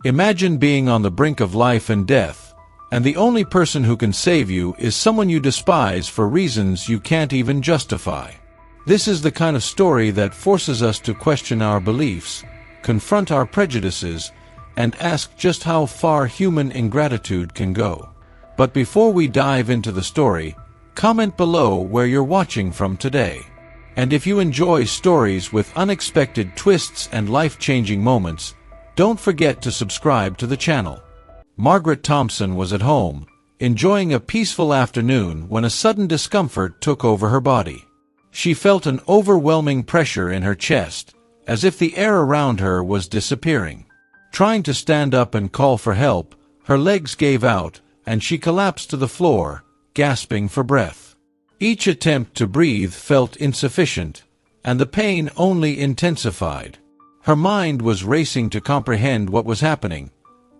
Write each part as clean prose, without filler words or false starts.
Imagine being on the brink of life and death, and the only person who can save you is someone you despise for reasons you can't even justify. This is the kind of story that forces us to question our beliefs, confront our prejudices, and ask just how far human ingratitude can go. But before we dive into the story, comment below where you're watching from today. And if you enjoy stories with unexpected twists and life-changing moments, don't forget to subscribe to the channel. Margaret Thompson was at home, enjoying a peaceful afternoon when a sudden discomfort took over her body. She felt an overwhelming pressure in her chest, as if the air around her was disappearing. Trying to stand up and call for help, her legs gave out, and she collapsed to the floor, gasping for breath. Each attempt to breathe felt insufficient, and the pain only intensified. Her mind was racing to comprehend what was happening,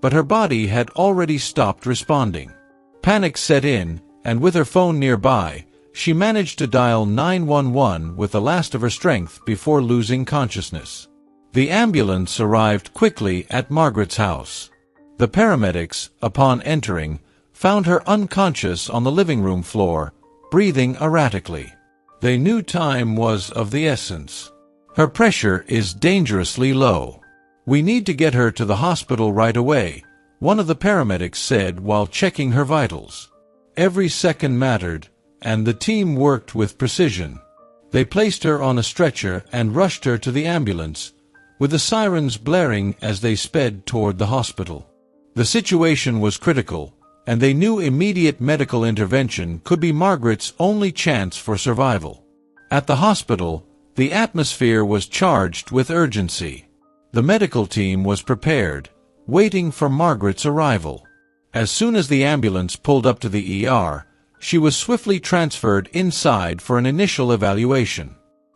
but her body had already stopped responding. Panic set in, and with her phone nearby, she managed to dial 911 with the last of her strength before losing consciousness. The ambulance arrived quickly at Margaret's house. The paramedics, upon entering, found her unconscious on the living room floor, breathing erratically. They knew time was of the essence. Her pressure is dangerously low. We need to get her to the hospital right away, one of the paramedics said while checking her vitals. Every second mattered, and the team worked with precision. They placed her on a stretcher and rushed her to the ambulance, with the sirens blaring as they sped toward the hospital. The situation was critical, and they knew immediate medical intervention could be Margaret's only chance for survival. At the hospital, the atmosphere was charged with urgency. The medical team was prepared, waiting for Margaret's arrival. As soon as the ambulance pulled up to the ER, she was swiftly transferred inside for an initial evaluation.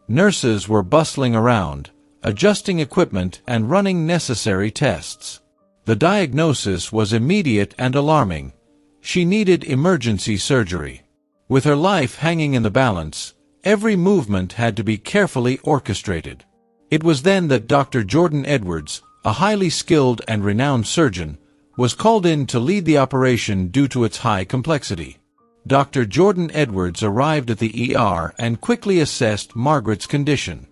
Nurses were bustling around, adjusting equipment and running necessary tests. The diagnosis was immediate and alarming. She needed emergency surgery. With her life hanging in the balance, every movement had to be carefully orchestrated. It was then that Dr. Jordan Edwards, a highly skilled and renowned surgeon, was called in to lead the operation due to its high complexity. Dr. Jordan Edwards arrived at the ER and quickly assessed Margaret's condition.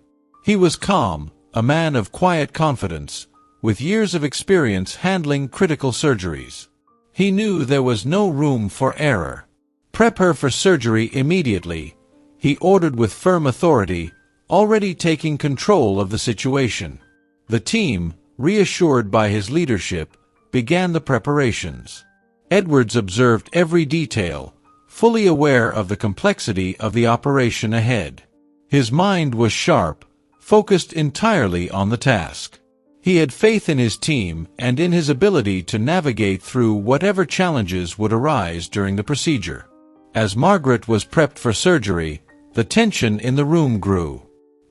He was calm, a man of quiet confidence, with years of experience handling critical surgeries. He knew there was no room for error. "Prep her for surgery immediately," he ordered with firm authority, already taking control of the situation. The team, reassured by his leadership, began the preparations. Edwards observed every detail, fully aware of the complexity of the operation ahead. His mind was sharp, focused entirely on the task. He had faith in his team and in his ability to navigate through whatever challenges would arise during the procedure. As Margaret was prepped for surgery, the tension in the room grew.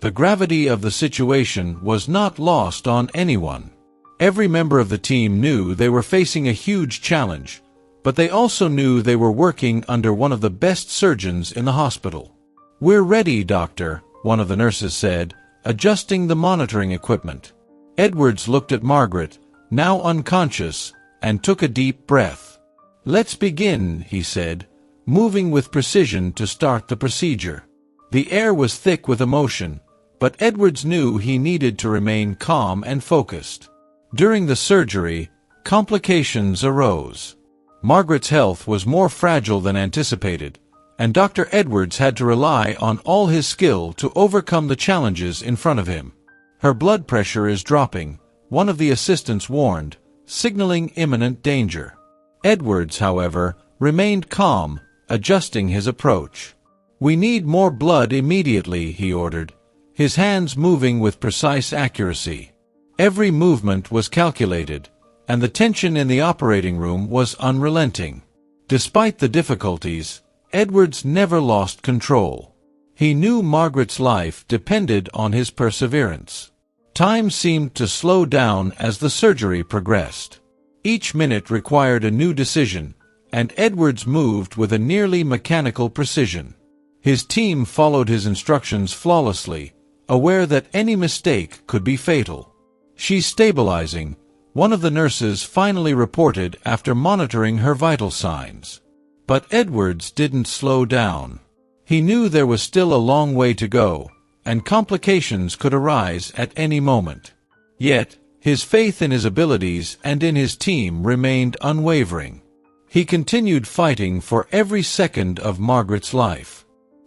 The gravity of the situation was not lost on anyone. Every member of the team knew they were facing a huge challenge, but they also knew they were working under one of the best surgeons in the hospital. "We're ready, doctor," one of the nurses said, adjusting the monitoring equipment. Edwards looked at Margaret, now unconscious, and took a deep breath. "Let's begin," he said, moving with precision to start the procedure. The air was thick with emotion, but Edwards knew he needed to remain calm and focused. During the surgery, complications arose. Margaret's health was more fragile than anticipated, and Dr. Edwards had to rely on all his skill to overcome the challenges in front of him. "Her blood pressure is dropping," one of the assistants warned, signaling imminent danger. Edwards, however, remained calm, adjusting his approach. "We need more blood immediately," he ordered, his hands moving with precise accuracy. Every movement was calculated, and the tension in the operating room was unrelenting. Despite the difficulties, Edwards never lost control. He knew Margaret's life depended on his perseverance. Time seemed to slow down as the surgery progressed. Each minute required a new decision, and Edwards moved with a nearly mechanical precision. His team followed his instructions flawlessly, aware that any mistake could be fatal. "She's stabilizing," one of the nurses finally reported after monitoring her vital signs. But Edwards didn't slow down. He knew there was still a long way to go, and complications could arise at any moment. Yet, his faith in his abilities and in his team remained unwavering. He continued fighting for every second of Margaret's life.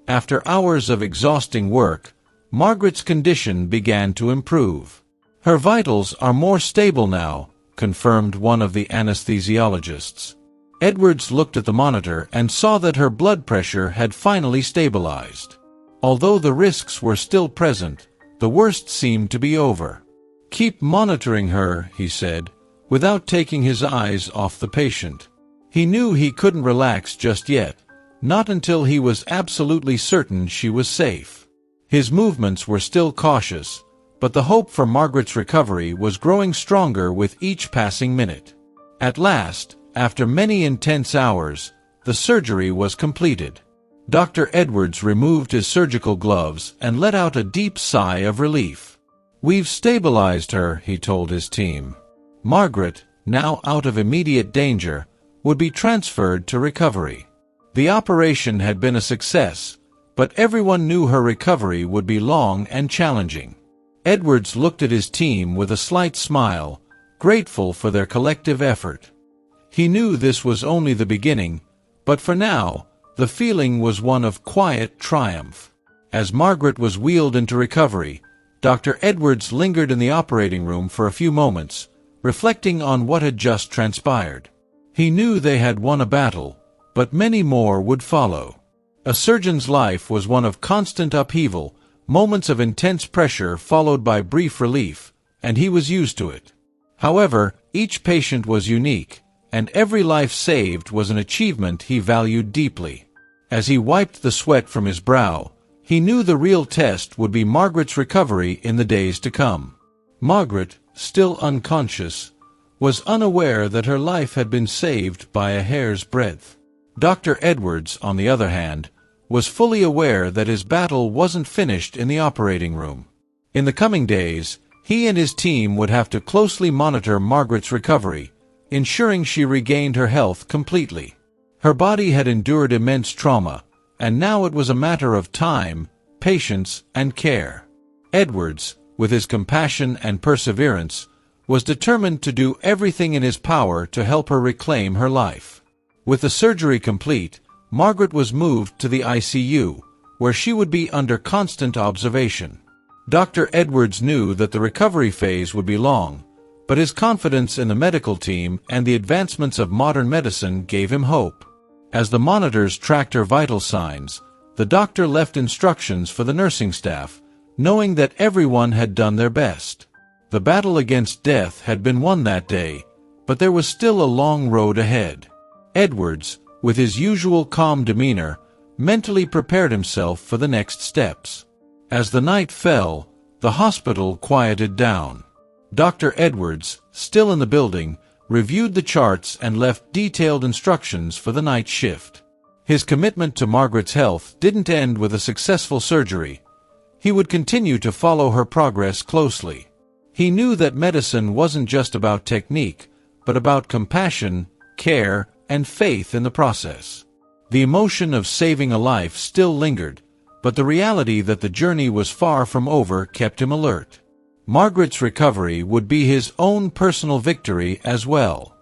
After hours of exhausting work, Margaret's condition began to improve. "Her vitals are more stable now," confirmed one of the anesthesiologists. Edwards looked at the monitor and saw that her blood pressure had finally stabilized. Although the risks were still present, the worst seemed to be over. "Keep monitoring her," he said, without taking his eyes off the patient. He knew he couldn't relax just yet, not until he was absolutely certain she was safe. His movements were still cautious, but the hope for Margaret's recovery was growing stronger with each passing minute. At last, after many intense hours, the surgery was completed. Dr. Edwards removed his surgical gloves and let out a deep sigh of relief. "We've stabilized her," he told his team. Margaret, now out of immediate danger, would be transferred to recovery. The operation had been a success, but everyone knew her recovery would be long and challenging. Edwards looked at his team with a slight smile, grateful for their collective effort. He knew this was only the beginning, but for now, the feeling was one of quiet triumph. As Margaret was wheeled into recovery, Dr. Edwards lingered in the operating room for a few moments, reflecting on what had just transpired. He knew they had won a battle, but many more would follow. A surgeon's life was one of constant upheaval, moments of intense pressure followed by brief relief, and he was used to it. However, each patient was unique, and every life saved was an achievement he valued deeply. As he wiped the sweat from his brow, he knew the real test would be Margaret's recovery in the days to come. Margaret, still unconscious, was unaware that her life had been saved by a hair's breadth. Dr. Edwards, on the other hand, was fully aware that his battle wasn't finished in the operating room. In the coming days, he and his team would have to closely monitor Margaret's recovery, ensuring she regained her health completely. Her body had endured immense trauma, and now it was a matter of time, patience, and care. Edwards, with his compassion and perseverance, was determined to do everything in his power to help her reclaim her life. With the surgery complete, Margaret was moved to the ICU, where she would be under constant observation. Dr. Edwards knew that the recovery phase would be long, but his confidence in the medical team and the advancements of modern medicine gave him hope. As the monitors tracked her vital signs, the doctor left instructions for the nursing staff, knowing that everyone had done their best. The battle against death had been won that day, but there was still a long road ahead. Edwards, with his usual calm demeanor, mentally prepared himself for the next steps. As the night fell, the hospital quieted down. Dr. Edwards, still in the building, reviewed the charts and left detailed instructions for the night shift. His commitment to Margaret's health didn't end with a successful surgery. He would continue to follow her progress closely. He knew that medicine wasn't just about technique, but about compassion, care, and faith in the process. The emotion of saving a life still lingered, but the reality that the journey was far from over kept him alert. Margaret's recovery would be his own personal victory as well.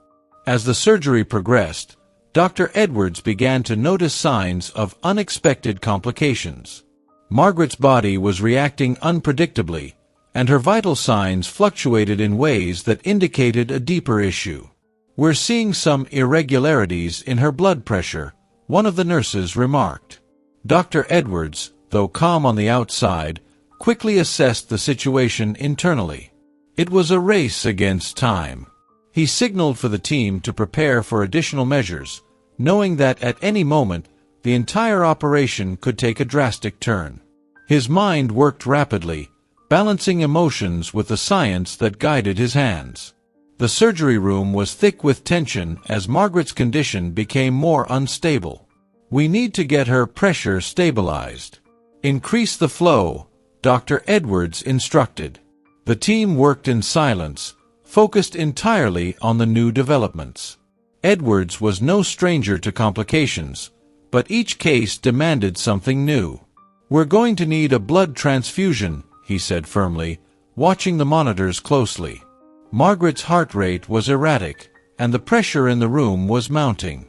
As the surgery progressed, Dr. Edwards began to notice signs of unexpected complications. Margaret's body was reacting unpredictably, and her vital signs fluctuated in ways that indicated a deeper issue. "We're seeing some irregularities in her blood pressure," one of the nurses remarked. Dr. Edwards, though calm on the outside, quickly assessed the situation internally. It was a race against time. He signaled for the team to prepare for additional measures, knowing that at any moment, the entire operation could take a drastic turn. His mind worked rapidly, balancing emotions with the science that guided his hands. The surgery room was thick with tension as Margaret's condition became more unstable. "We need to get her pressure stabilized. Increase the flow," Dr. Edwards instructed. The team worked in silence, focused entirely on the new developments. Edwards was no stranger to complications, but each case demanded something new. "We're going to need a blood transfusion," he said firmly, watching the monitors closely. Margaret's heart rate was erratic, and the pressure in the room was mounting.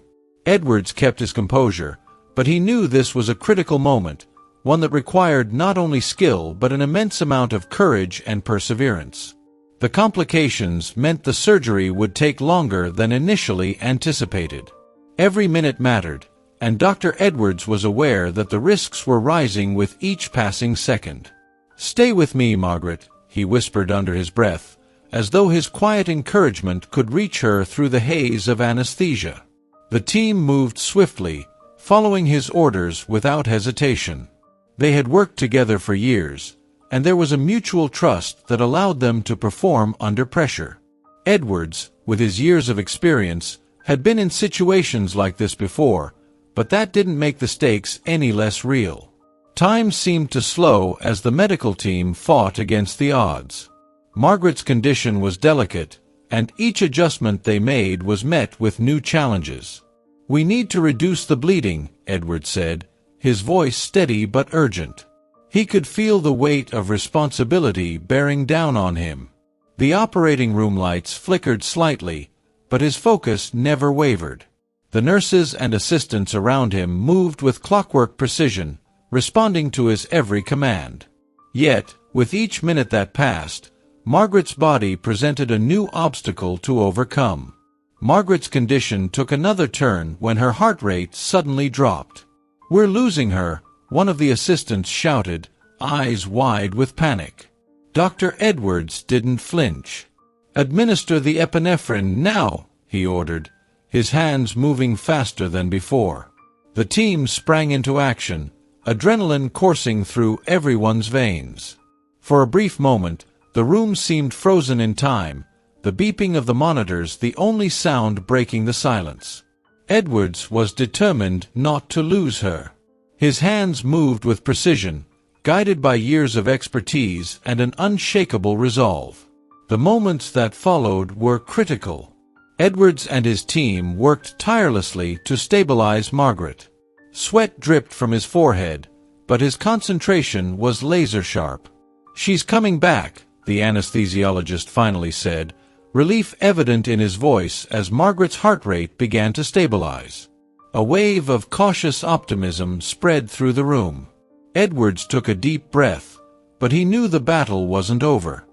Edwards kept his composure, but he knew this was a critical moment, one that required not only skill but an immense amount of courage and perseverance. The complications meant the surgery would take longer than initially anticipated. Every minute mattered, and Dr. Edwards was aware that the risks were rising with each passing second. "Stay with me, Margaret," he whispered under his breath, as though his quiet encouragement could reach her through the haze of anesthesia. The team moved swiftly, following his orders without hesitation. They had worked together for years, and there was a mutual trust that allowed them to perform under pressure. Edwards, with his years of experience, had been in situations like this before, but that didn't make the stakes any less real. Time seemed to slow as the medical team fought against the odds. Margaret's condition was delicate, and each adjustment they made was met with new challenges. "We need to reduce the bleeding," Edwards said, his voice steady but urgent. He could feel the weight of responsibility bearing down on him. The operating room lights flickered slightly, but his focus never wavered. The nurses and assistants around him moved with clockwork precision, responding to his every command. Yet, with each minute that passed, Margaret's body presented a new obstacle to overcome. Margaret's condition took another turn when her heart rate suddenly dropped. "We're losing her," one of the assistants shouted, eyes wide with panic. Dr. Edwards didn't flinch. "Administer the epinephrine now," he ordered, his hands moving faster than before. The team sprang into action, adrenaline coursing through everyone's veins. For a brief moment, the room seemed frozen in time, the beeping of the monitors the only sound breaking the silence. Edwards was determined not to lose her. His hands moved with precision, guided by years of expertise and an unshakable resolve. The moments that followed were critical. Edwards and his team worked tirelessly to stabilize Margaret. Sweat dripped from his forehead, but his concentration was laser-sharp. "She's coming back," the anesthesiologist finally said, relief evident in his voice as Margaret's heart rate began to stabilize. A wave of cautious optimism spread through the room. Edwards took a deep breath, but he knew the battle wasn't over.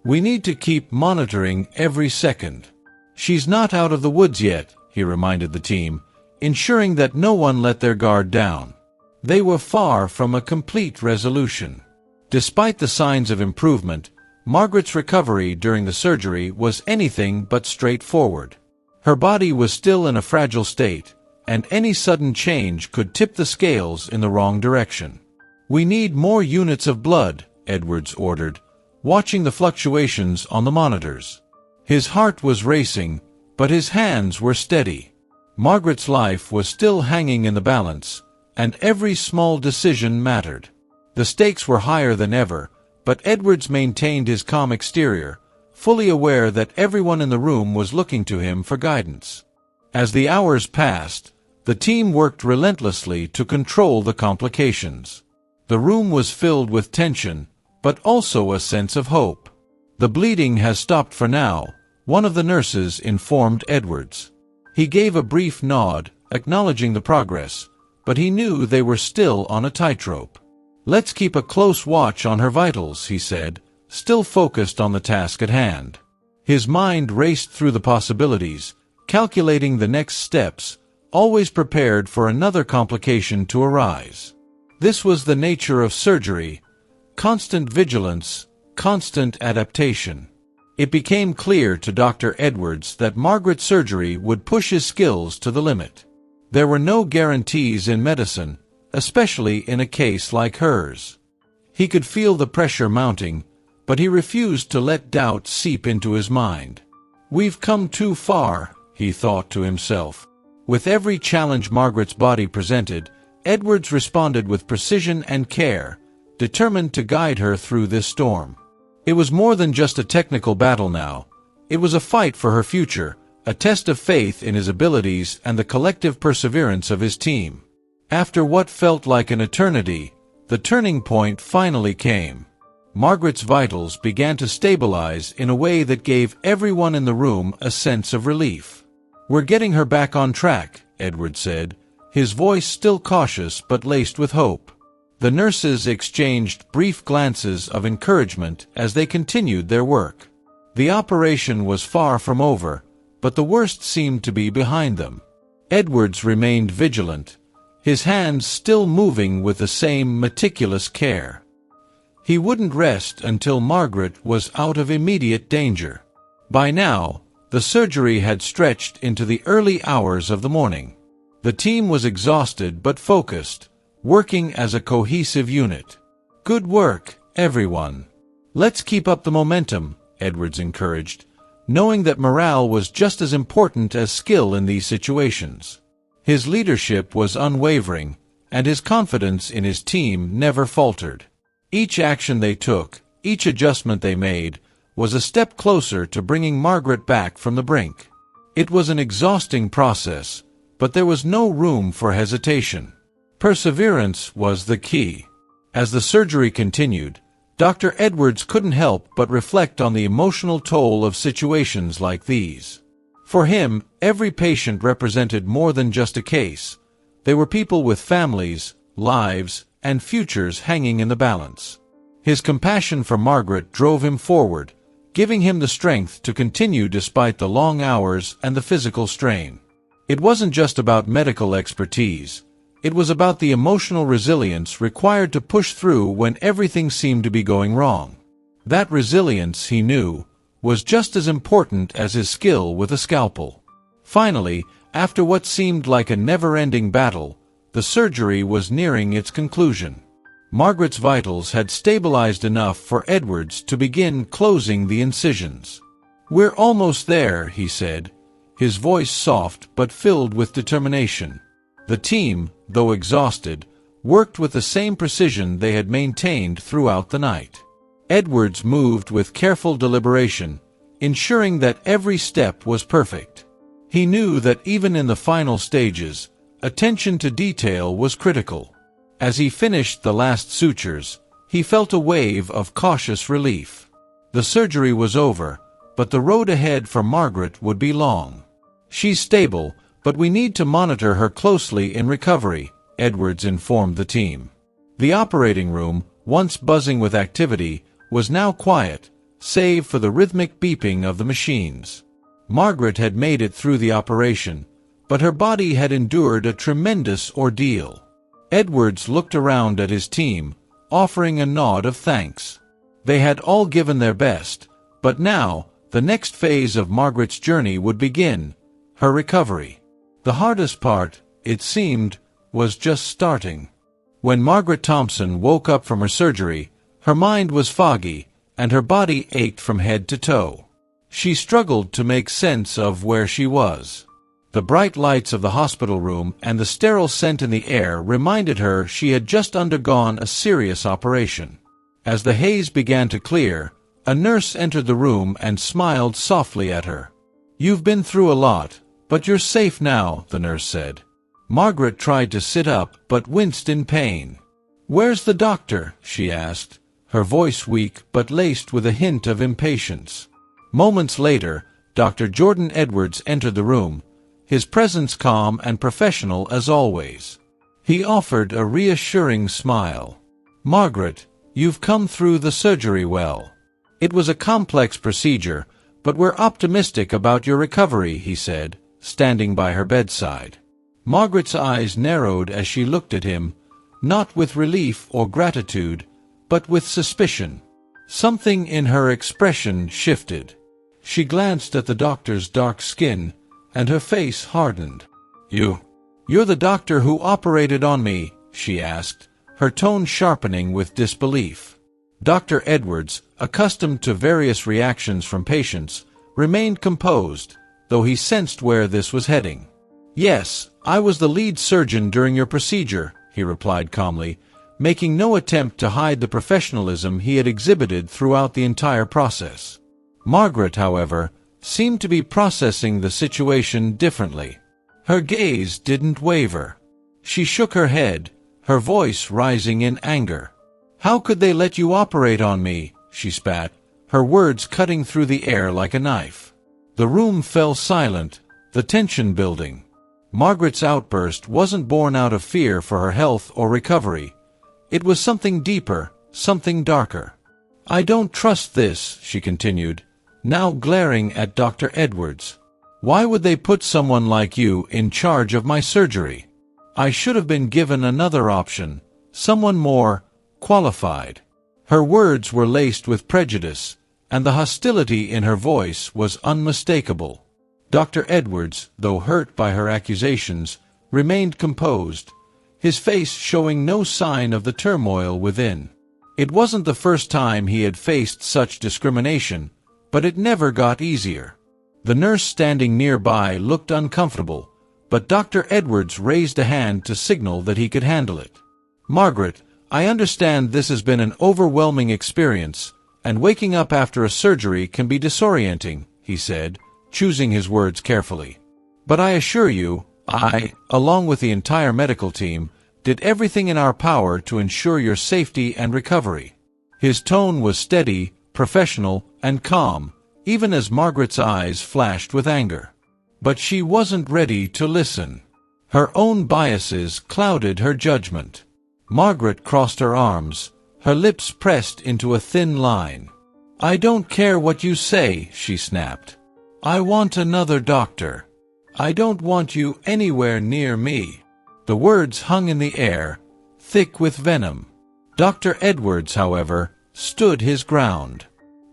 "We need to keep monitoring every second. She's not out of the woods yet," he reminded the team, ensuring that no one let their guard down. They were far from a complete resolution. Despite the signs of improvement, Margaret's recovery during the surgery was anything but straightforward. Her body was still in a fragile state, and any sudden change could tip the scales in the wrong direction. "We need more units of blood," Edwards ordered, watching the fluctuations on the monitors. His heart was racing, but his hands were steady. Margaret's life was still hanging in the balance, and every small decision mattered. The stakes were higher than ever, but Edwards maintained his calm exterior, fully aware that everyone in the room was looking to him for guidance. As the hours passed, the team worked relentlessly to control the complications. The room was filled with tension, but also a sense of hope. "The bleeding has stopped for now," one of the nurses informed Edwards. He gave a brief nod, acknowledging the progress, but he knew they were still on a tightrope. "Let's keep a close watch on her vitals," he said, still focused on the task at hand. His mind raced through the possibilities, calculating the next steps, always prepared for another complication to arise. This was the nature of surgery: constant vigilance, constant adaptation. It became clear to Dr. Edwards that Margaret's surgery would push his skills to the limit. There were no guarantees in medicine, especially in a case like hers. He could feel the pressure mounting, but he refused to let doubt seep into his mind. "We've come too far," he thought to himself. With every challenge Margaret's body presented, Edwards responded with precision and care, determined to guide her through this storm. It was more than just a technical battle now. It was a fight for her future, a test of faith in his abilities and the collective perseverance of his team. After what felt like an eternity, the turning point finally came. Margaret's vitals began to stabilize in a way that gave everyone in the room a sense of relief. "We're getting her back on track," Edward said, his voice still cautious but laced with hope. The nurses exchanged brief glances of encouragement as they continued their work. The operation was far from over, but the worst seemed to be behind them. Edwards remained vigilant, his hands still moving with the same meticulous care. He wouldn't rest until Margaret was out of immediate danger. By now, the surgery had stretched into the early hours of the morning. The team was exhausted but focused, working as a cohesive unit. "Good work, everyone. Let's keep up the momentum," Edwards encouraged, knowing that morale was just as important as skill in these situations. His leadership was unwavering, and his confidence in his team never faltered. Each action they took, each adjustment they made, was a step closer to bringing Margaret back from the brink. It was an exhausting process, but there was no room for hesitation. Perseverance was the key. As the surgery continued, Dr. Edwards couldn't help but reflect on the emotional toll of situations like these. For him, every patient represented more than just a case. They were people with families, lives, and futures hanging in the balance. His compassion for Margaret drove him forward, giving him the strength to continue despite the long hours and the physical strain. It wasn't just about medical expertise. It was about the emotional resilience required to push through when everything seemed to be going wrong. That resilience, he knew, was just as important as his skill with a scalpel. Finally, after what seemed like a never-ending battle, the surgery was nearing its conclusion. Margaret's vitals had stabilized enough for Edwards to begin closing the incisions. "We're almost there," he said, his voice soft but filled with determination. The team, though exhausted, worked with the same precision they had maintained throughout the night. Edwards moved with careful deliberation, ensuring that every step was perfect. He knew that even in the final stages, attention to detail was critical. As he finished the last sutures, he felt a wave of cautious relief. The surgery was over, but the road ahead for Margaret would be long. "She's stable, but we need to monitor her closely in recovery," Edwards informed the team. The operating room, once buzzing with activity, was now quiet, save for the rhythmic beeping of the machines. Margaret had made it through the operation, but her body had endured a tremendous ordeal. Edwards looked around at his team, offering a nod of thanks. They had all given their best, but now, the next phase of Margaret's journey would begin, her recovery. The hardest part, it seemed, was just starting. When Margaret Thompson woke up from her surgery, her mind was foggy, and her body ached from head to toe. She struggled to make sense of where she was. The bright lights of the hospital room and the sterile scent in the air reminded her she had just undergone a serious operation. As the haze began to clear, a nurse entered the room and smiled softly at her. "You've been through a lot, but you're safe now," the nurse said. Margaret tried to sit up but winced in pain. "Where's the doctor?" she asked, her voice weak but laced with a hint of impatience. Moments later, Dr. Jordan Edwards entered the room, his presence calm and professional as always. He offered a reassuring smile. "Margaret, you've come through the surgery well. It was a complex procedure, but we're optimistic about your recovery," he said, standing by her bedside. Margaret's eyes narrowed as she looked at him, not with relief or gratitude, but with suspicion. Something in her expression shifted. She glanced at the doctor's dark skin, and her face hardened. You're the doctor who operated on me?" she asked, her tone sharpening with disbelief. Dr. Edwards, accustomed to various reactions from patients, remained composed, though he sensed where this was heading. "Yes, I was the lead surgeon during your procedure," he replied calmly, making no attempt to hide the professionalism he had exhibited throughout the entire process. Margaret, however, seemed to be processing the situation differently. Her gaze didn't waver. She shook her head, her voice rising in anger. "How could they let you operate on me?" she spat, her words cutting through the air like a knife. The room fell silent, the tension building. Margaret's outburst wasn't born out of fear for her health or recovery. It was something deeper, something darker. "I don't trust this," she continued, now glaring at Dr. Edwards. "Why would they put someone like you in charge of my surgery? I should have been given another option, someone more qualified." Her words were laced with prejudice, and the hostility in her voice was unmistakable. Dr. Edwards, though hurt by her accusations, remained composed, his face showing no sign of the turmoil within. It wasn't the first time he had faced such discrimination, but it never got easier. The nurse standing nearby looked uncomfortable, but Dr. Edwards raised a hand to signal that he could handle it. "Margaret, I understand this has been an overwhelming experience, and waking up after a surgery can be disorienting," he said, choosing his words carefully. "But I assure you, I, along with the entire medical team, did everything in our power to ensure your safety and recovery." His tone was steady, professional, and calm, even as Margaret's eyes flashed with anger. But she wasn't ready to listen. Her own biases clouded her judgment. Margaret crossed her arms, her lips pressed into a thin line. "I don't care what you say," she snapped. "I want another doctor. I don't want you anywhere near me." The words hung in the air, thick with venom. Dr. Edwards, however, stood his ground.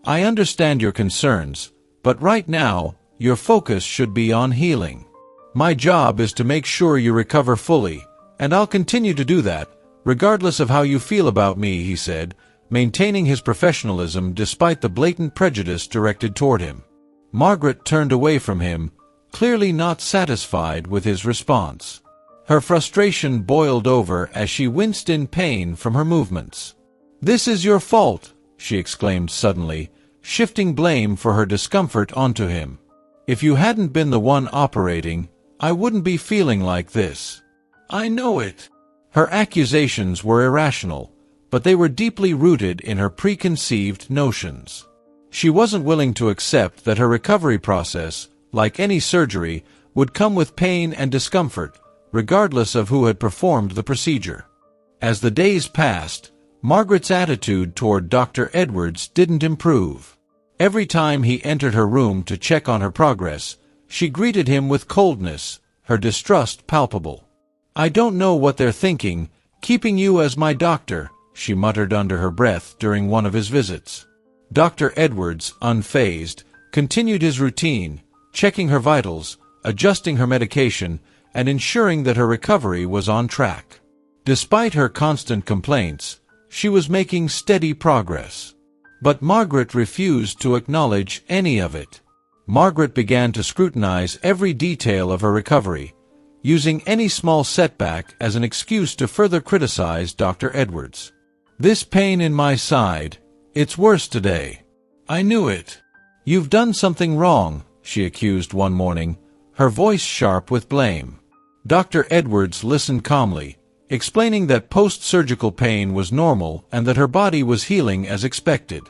"I understand your concerns, but right now, your focus should be on healing. My job is to make sure you recover fully, and I'll continue to do that, regardless of how you feel about me," he said, maintaining his professionalism despite the blatant prejudice directed toward him. Margaret turned away from him, clearly not satisfied with his response. Her frustration boiled over as she winced in pain from her movements. "This is your fault," she exclaimed suddenly, shifting blame for her discomfort onto him. "If you hadn't been the one operating, I wouldn't be feeling like this." "I know it." Her accusations were irrational, but they were deeply rooted in her preconceived notions. She wasn't willing to accept that her recovery process, like any surgery, would come with pain and discomfort, regardless of who had performed the procedure. As the days passed, Margaret's attitude toward Dr. Edwards didn't improve. Every time he entered her room to check on her progress, she greeted him with coldness, her distrust palpable. "I don't know what they're thinking, keeping you as my doctor," she muttered under her breath during one of his visits. Dr. Edwards, unfazed, continued his routine, checking her vitals, adjusting her medication, and ensuring that her recovery was on track. Despite her constant complaints, she was making steady progress. But Margaret refused to acknowledge any of it. Margaret began to scrutinize every detail of her recovery, using any small setback as an excuse to further criticize Dr. Edwards. "This pain in my side, it's worse today. I knew it. You've done something wrong," she accused one morning, her voice sharp with blame. Dr. Edwards listened calmly, explaining that post-surgical pain was normal and that her body was healing as expected.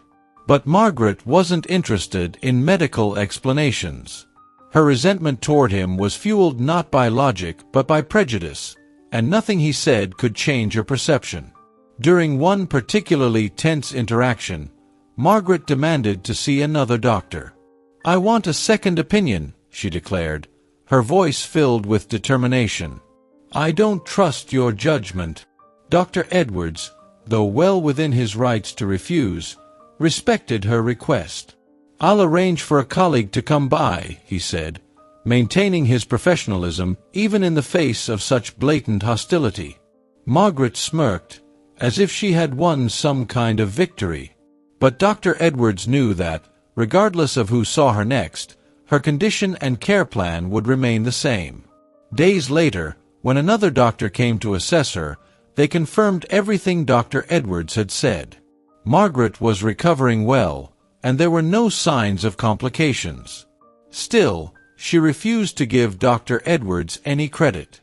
But Margaret wasn't interested in medical explanations. Her resentment toward him was fueled not by logic but by prejudice, and nothing he said could change her perception. During one particularly tense interaction, Margaret demanded to see another doctor. "I want a second opinion," she declared, her voice filled with determination. "I don't trust your judgment." Dr. Edwards, though well within his rights to refuse, respected her request. "I'll arrange for a colleague to come by," he said, maintaining his professionalism even in the face of such blatant hostility. Margaret smirked, as if she had won some kind of victory. But Dr. Edwards knew that, regardless of who saw her next, her condition and care plan would remain the same. Days later, when another doctor came to assess her, they confirmed everything Dr. Edwards had said. Margaret was recovering well, and there were no signs of complications. Still, she refused to give Dr. Edwards any credit.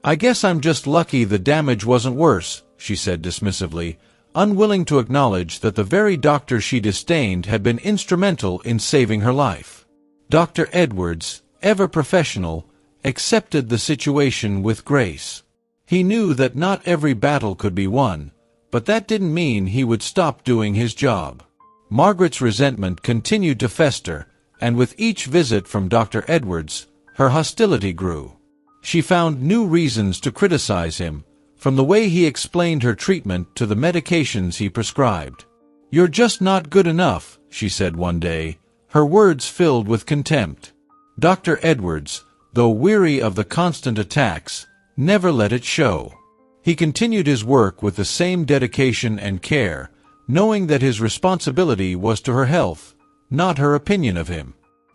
"I guess I'm just lucky the damage wasn't worse," she said dismissively, unwilling to acknowledge that the very doctor she disdained had been instrumental in saving her life. Dr. Edwards, ever professional, accepted the situation with grace. He knew that not every battle could be won, but that didn't mean he would stop doing his job. Margaret's resentment continued to fester, and with each visit from Dr. Edwards, her hostility grew. She found new reasons to criticize him, from the way he explained her treatment to the medications he prescribed. "You're just not good enough," she said one day, her words filled with contempt. Dr. Edwards, though weary of the constant attacks, never let it show. He continued his work with the same dedication and care, knowing that his responsibility was to her health, not her opinion of him.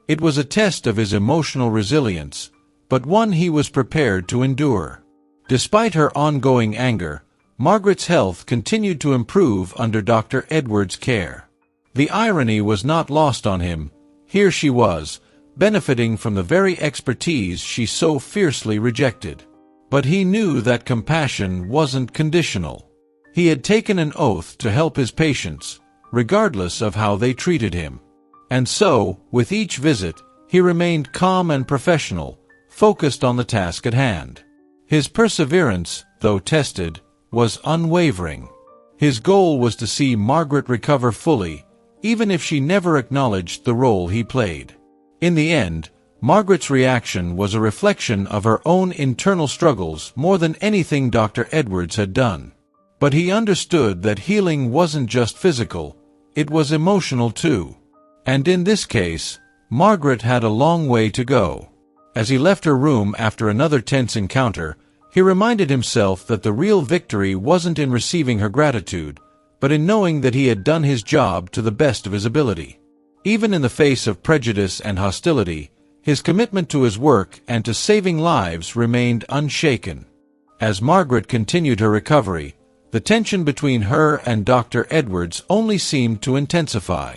It was a test of his emotional resilience, but one he was prepared to endure. Despite her ongoing anger, Margaret's health continued to improve under Dr. Edwards' care. The irony was not lost on him. Here she was, benefiting from the very expertise she so fiercely rejected. But he knew that compassion wasn't conditional. He had taken an oath to help his patients, regardless of how they treated him. And so, with each visit, he remained calm and professional, focused on the task at hand. His perseverance, though tested, was unwavering. His goal was to see Margaret recover fully, even if she never acknowledged the role he played. In the end, Margaret's reaction was a reflection of her own internal struggles more than anything Dr. Edwards had done. But he understood that healing wasn't just physical, it was emotional too. And in this case, Margaret had a long way to go. As he left her room after another tense encounter, he reminded himself that the real victory wasn't in receiving her gratitude, but in knowing that he had done his job to the best of his ability. Even in the face of prejudice and hostility, his commitment to his work and to saving lives remained unshaken. As Margaret continued her recovery, the tension between her and Dr. Edwards only seemed to intensify.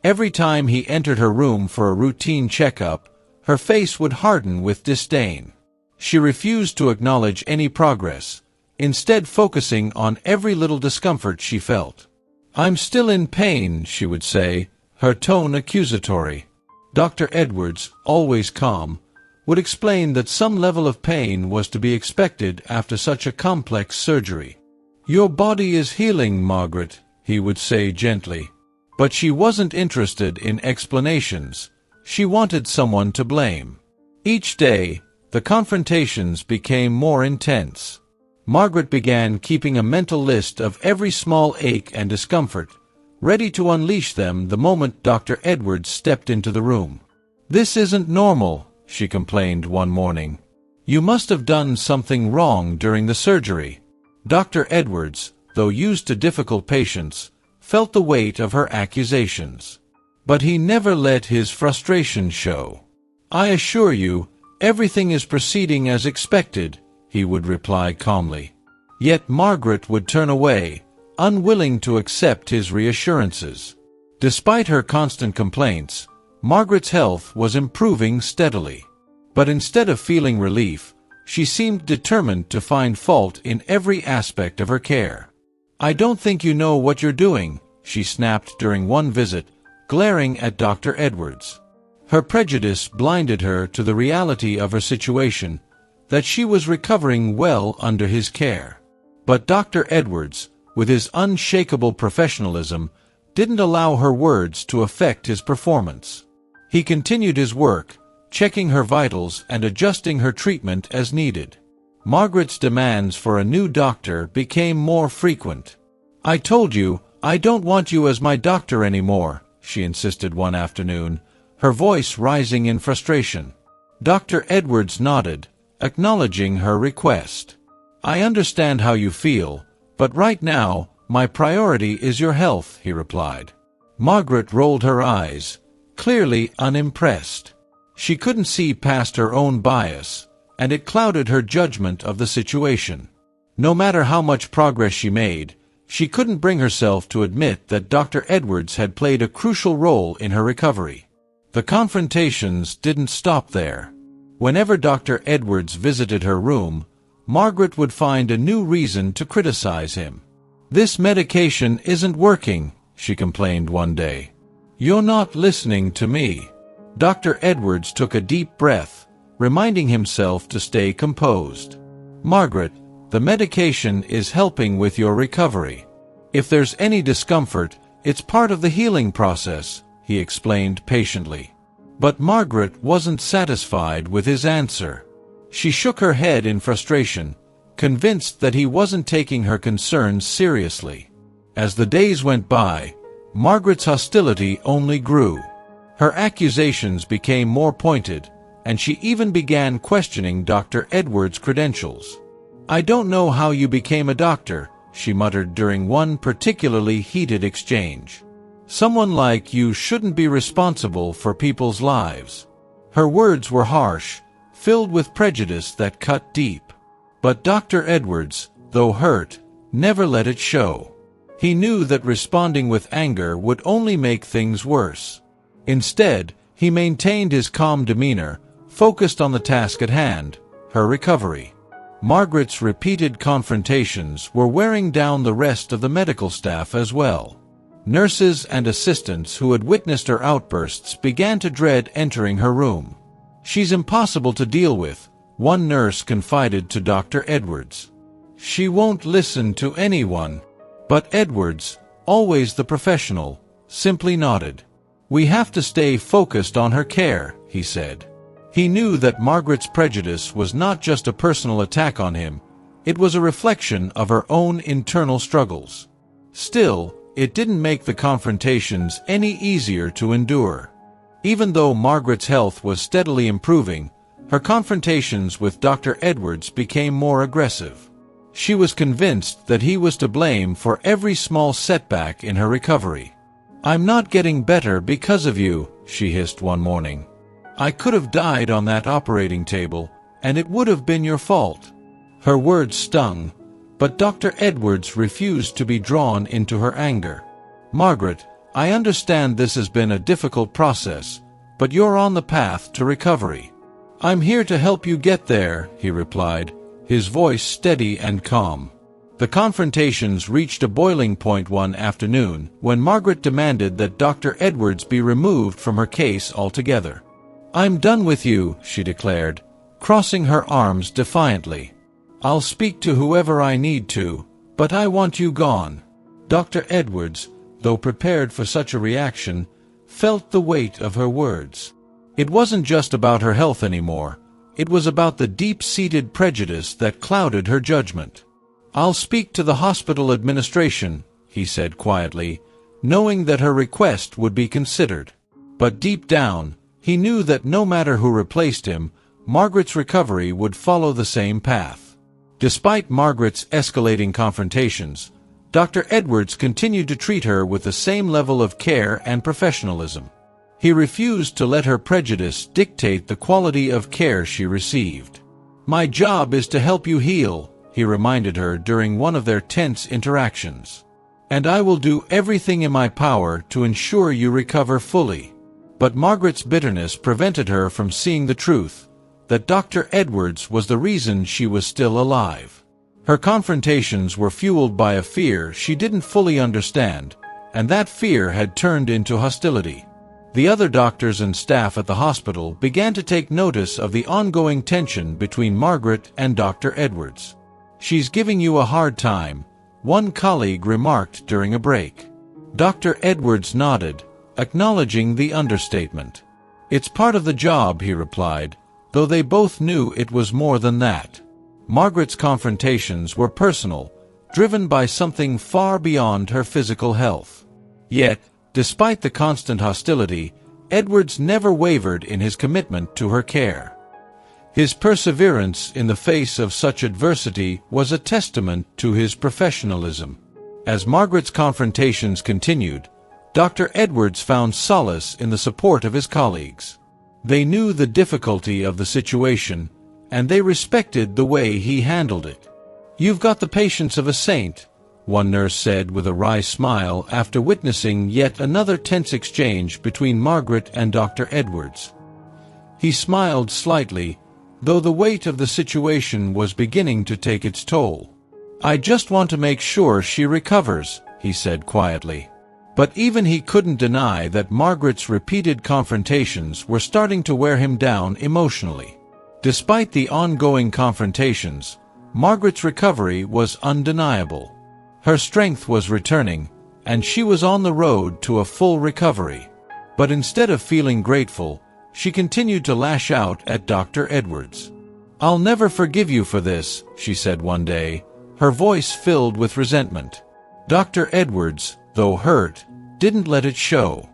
Every time he entered her room for a routine checkup, her face would harden with disdain. She refused to acknowledge any progress, instead focusing on every little discomfort she felt. "I'm still in pain," she would say, her tone accusatory. Dr. Edwards, always calm, would explain that some level of pain was to be expected after such a complex surgery. "Your body is healing, Margaret," he would say gently. But she wasn't interested in explanations. She wanted someone to blame. Each day, the confrontations became more intense. Margaret began keeping a mental list of every small ache and discomfort, ready to unleash them the moment Dr. Edwards stepped into the room. "This isn't normal," she complained one morning. "You must have done something wrong during the surgery." Dr. Edwards, though used to difficult patients, felt the weight of her accusations. But he never let his frustration show. "I assure you, everything is proceeding as expected," he would reply calmly. Yet Margaret would turn away, unwilling to accept his reassurances. Despite her constant complaints, Margaret's health was improving steadily. But instead of feeling relief, she seemed determined to find fault in every aspect of her care. "I don't think you know what you're doing," she snapped during one visit, glaring at Dr. Edwards. Her prejudice blinded her to the reality of her situation, that she was recovering well under his care. But Dr. Edwards, with his unshakable professionalism, didn't allow her words to affect his performance. He continued his work, checking her vitals and adjusting her treatment as needed. Margaret's demands for a new doctor became more frequent. "I told you, I don't want you as my doctor anymore," she insisted one afternoon, her voice rising in frustration. Dr. Edwards nodded, acknowledging her request. "I understand how you feel, but right now, my priority is your health," he replied. Margaret rolled her eyes, clearly unimpressed. She couldn't see past her own bias, and it clouded her judgment of the situation. No matter how much progress she made, she couldn't bring herself to admit that Dr. Edwards had played a crucial role in her recovery. The confrontations didn't stop there. Whenever Dr. Edwards visited her room, Margaret would find a new reason to criticize him. "This medication isn't working," she complained one day. "You're not listening to me." Dr. Edwards took a deep breath, reminding himself to stay composed. "Margaret, the medication is helping with your recovery. If there's any discomfort, it's part of the healing process," he explained patiently. But Margaret wasn't satisfied with his answer. She shook her head in frustration, convinced that he wasn't taking her concerns seriously. As the days went by, Margaret's hostility only grew. Her accusations became more pointed, and she even began questioning Dr. Edwards' credentials. "I don't know how you became a doctor," she muttered during one particularly heated exchange. "Someone like you shouldn't be responsible for people's lives." Her words were harsh, filled with prejudice that cut deep. But Dr. Edwards, though hurt, never let it show. He knew that responding with anger would only make things worse. Instead, he maintained his calm demeanor, focused on the task at hand, her recovery. Margaret's repeated confrontations were wearing down the rest of the medical staff as well. Nurses and assistants who had witnessed her outbursts began to dread entering her room. "She's impossible to deal with," one nurse confided to Dr. Edwards. "She won't listen to anyone." But Edwards, always the professional, simply nodded. "We have to stay focused on her care," he said. He knew that Margaret's prejudice was not just a personal attack on him, it was a reflection of her own internal struggles. Still, it didn't make the confrontations any easier to endure. Even though Margaret's health was steadily improving, her confrontations with Dr. Edwards became more aggressive. She was convinced that he was to blame for every small setback in her recovery. "I'm not getting better because of you," she hissed one morning. "I could have died on that operating table, and it would have been your fault." Her words stung, but Dr. Edwards refused to be drawn into her anger. "Margaret, I understand this has been a difficult process, but you're on the path to recovery." "I'm here to help you get there," he replied, his voice steady and calm. The confrontations reached a boiling point one afternoon when Margaret demanded that Dr. Edwards be removed from her case altogether. "I'm done with you," she declared, crossing her arms defiantly. "I'll speak to whoever I need to, but I want you gone." Dr. Edwards, though prepared for such a reaction, felt the weight of her words. It wasn't just about her health anymore. It was about the deep-seated prejudice that clouded her judgment. "I'll speak to the hospital administration," he said quietly, knowing that her request would be considered. But deep down, he knew that no matter who replaced him, Margaret's recovery would follow the same path. Despite Margaret's escalating confrontations, Dr. Edwards continued to treat her with the same level of care and professionalism. He refused to let her prejudice dictate the quality of care she received. "My job is to help you heal," he reminded her during one of their tense interactions. "And I will do everything in my power to ensure you recover fully." But Margaret's bitterness prevented her from seeing the truth, that Dr. Edwards was the reason she was still alive. Her confrontations were fueled by a fear she didn't fully understand, and that fear had turned into hostility. The other doctors and staff at the hospital began to take notice of the ongoing tension between Margaret and Dr. Edwards. "She's giving you a hard time," one colleague remarked during a break. Dr. Edwards nodded, acknowledging the understatement. "It's part of the job," he replied, though they both knew it was more than that. Margaret's confrontations were personal, driven by something far beyond her physical health. Yet, despite the constant hostility, Edwards never wavered in his commitment to her care. His perseverance in the face of such adversity was a testament to his professionalism. As Margaret's confrontations continued, Dr. Edwards found solace in the support of his colleagues. They knew the difficulty of the situation, and they respected the way he handled it. "You've got the patience of a saint," one nurse said with a wry smile after witnessing yet another tense exchange between Margaret and Dr. Edwards. He smiled slightly, though the weight of the situation was beginning to take its toll. "I just want to make sure she recovers," he said quietly. But even he couldn't deny that Margaret's repeated confrontations were starting to wear him down emotionally. Despite the ongoing confrontations, Margaret's recovery was undeniable. Her strength was returning, and she was on the road to a full recovery. But instead of feeling grateful, she continued to lash out at Dr. Edwards. "I'll never forgive you for this," she said one day, her voice filled with resentment. Dr. Edwards, though hurt, didn't let it show.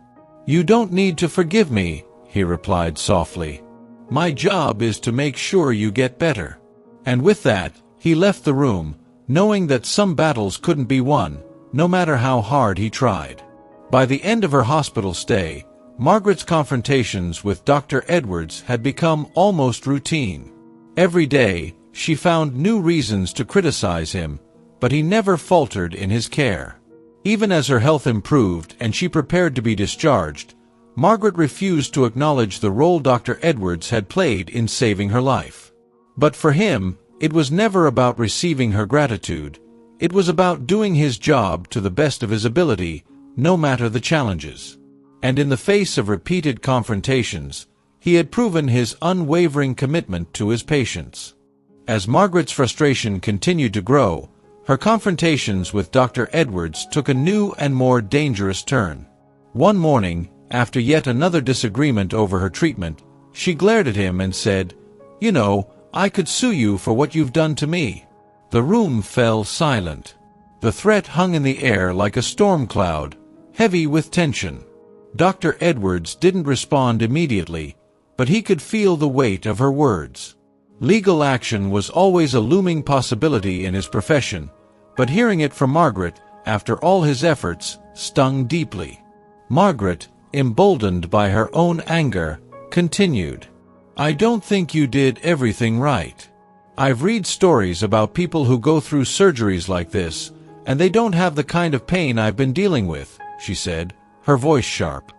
"You don't need to forgive me," he replied softly. "My job is to make sure you get better." And with that, he left the room, knowing that some battles couldn't be won, no matter how hard he tried. By the end of her hospital stay, Margaret's confrontations with Dr. Edwards had become almost routine. Every day, she found new reasons to criticize him, but he never faltered in his care. Even as her health improved and she prepared to be discharged, Margaret refused to acknowledge the role Dr. Edwards had played in saving her life. But for him, it was never about receiving her gratitude. It was about doing his job to the best of his ability, no matter the challenges. And in the face of repeated confrontations, he had proven his unwavering commitment to his patients. As Margaret's frustration continued to grow, her confrontations with Dr. Edwards took a new and more dangerous turn. One morning, after yet another disagreement over her treatment, she glared at him and said, "You know, I could sue you for what you've done to me." The room fell silent. The threat hung in the air like a storm cloud, heavy with tension. Dr. Edwards didn't respond immediately, but he could feel the weight of her words. Legal action was always a looming possibility in his profession, but hearing it from Margaret, after all his efforts, stung deeply. Margaret, emboldened by her own anger, continued, "I don't think you did everything right. I've read stories about people who go through surgeries like this, and they don't have the kind of pain I've been dealing with," she said, her voice sharp.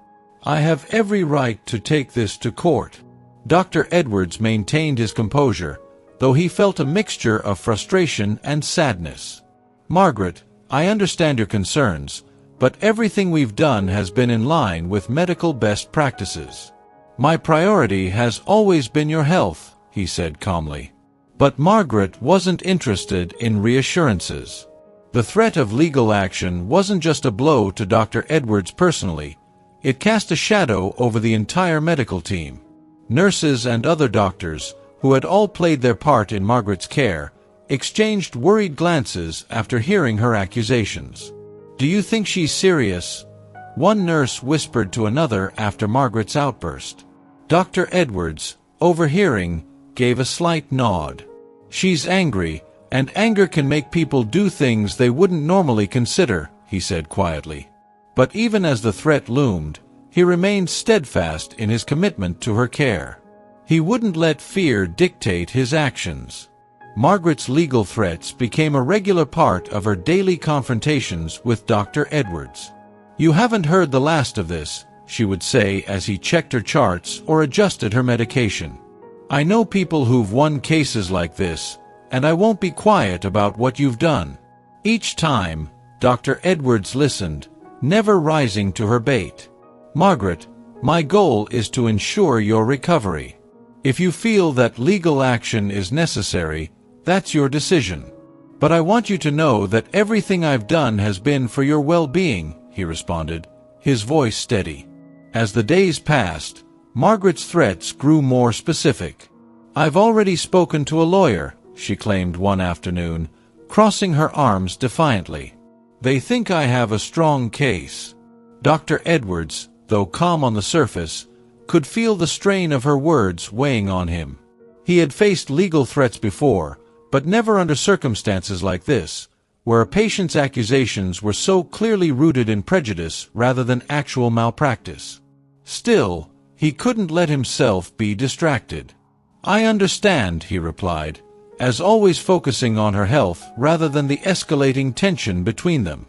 "I have every right to take this to court." Dr. Edwards maintained his composure, though he felt a mixture of frustration and sadness. "Margaret, I understand your concerns, but everything we've done has been in line with medical best practices. My priority has always been your health," he said calmly. But Margaret wasn't interested in reassurances. The threat of legal action wasn't just a blow to Dr. Edwards personally, it cast a shadow over the entire medical team. Nurses and other doctors, who had all played their part in Margaret's care, exchanged worried glances after hearing her accusations. "Do you think she's serious?" one nurse whispered to another after Margaret's outburst. Dr. Edwards, overhearing, gave a slight nod. "She's angry, and anger can make people do things they wouldn't normally consider," he said quietly. But even as the threat loomed, he remained steadfast in his commitment to her care. He wouldn't let fear dictate his actions. Margaret's legal threats became a regular part of her daily confrontations with Dr. Edwards. "You haven't heard the last of this," she would say as he checked her charts or adjusted her medication. "I know people who've won cases like this, and I won't be quiet about what you've done." Each time, Dr. Edwards listened, never rising to her bait. "Margaret, my goal is to ensure your recovery. If you feel that legal action is necessary, that's your decision. But I want you to know that everything I've done has been for your well-being," he responded, his voice steady. As the days passed, Margaret's threats grew more specific. "I've already spoken to a lawyer," she claimed one afternoon, crossing her arms defiantly. "They think I have a strong case." Dr. Edwards, though calm on the surface, could feel the strain of her words weighing on him. He had faced legal threats before, but never under circumstances like this, where a patient's accusations were so clearly rooted in prejudice rather than actual malpractice. Still, he couldn't let himself be distracted. "I understand," he replied, as always focusing on her health rather than the escalating tension between them.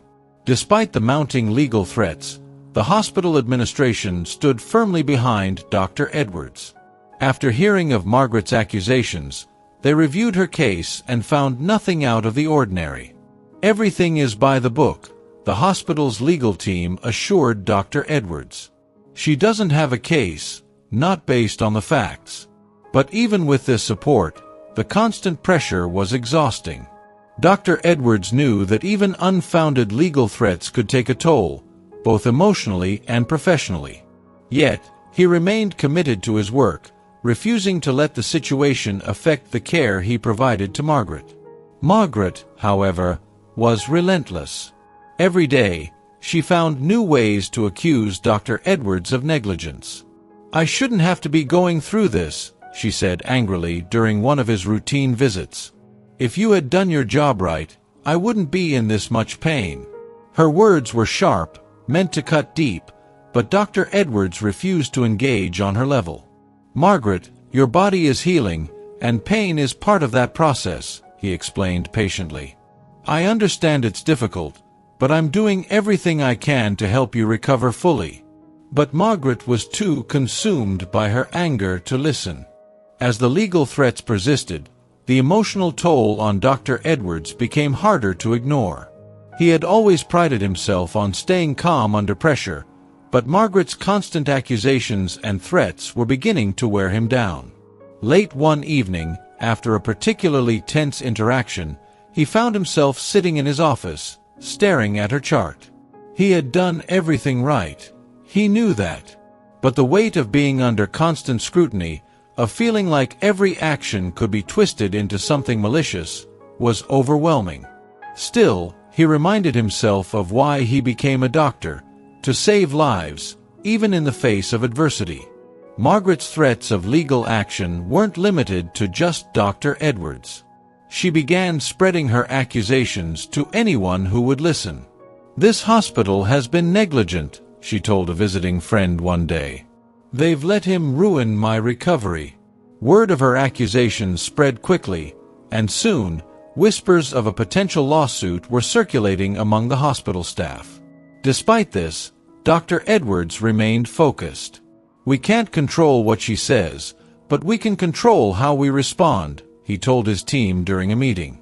Despite the mounting legal threats, the hospital administration stood firmly behind Dr. Edwards. After hearing of Margaret's accusations, they reviewed her case and found nothing out of the ordinary. Everything is by the book, the hospital's legal team assured Dr. Edwards. She doesn't have a case, not based on the facts. But even with this support, the constant pressure was exhausting. Dr. Edwards knew that even unfounded legal threats could take a toll, both emotionally and professionally. Yet, he remained committed to his work, refusing to let the situation affect the care he provided to Margaret. Margaret, however, was relentless. Every day, she found new ways to accuse Dr. Edwards of negligence. "I shouldn't have to be going through this," she said angrily during one of his routine visits. "If you had done your job right, I wouldn't be in this much pain." Her words were sharp, meant to cut deep, but Dr. Edwards refused to engage on her level. "Margaret, your body is healing, and pain is part of that process," he explained patiently. "I understand it's difficult, but I'm doing everything I can to help you recover fully." But Margaret was too consumed by her anger to listen. As the legal threats persisted, the emotional toll on Dr. Edwards became harder to ignore. He had always prided himself on staying calm under pressure, but Margaret's constant accusations and threats were beginning to wear him down. Late one evening, after a particularly tense interaction, he found himself sitting in his office, staring at her chart. He had done everything right. He knew that. But the weight of being under constant scrutiny, of feeling like every action could be twisted into something malicious, was overwhelming. Still, he reminded himself of why he became a doctor, to save lives, even in the face of adversity. Margaret's threats of legal action weren't limited to just Dr. Edwards. She began spreading her accusations to anyone who would listen. "This hospital has been negligent," she told a visiting friend one day. "They've let him ruin my recovery." Word of her accusations spread quickly, and soon, whispers of a potential lawsuit were circulating among the hospital staff. Despite this, Dr. Edwards remained focused. "We can't control what she says, but we can control how we respond," he told his team during a meeting.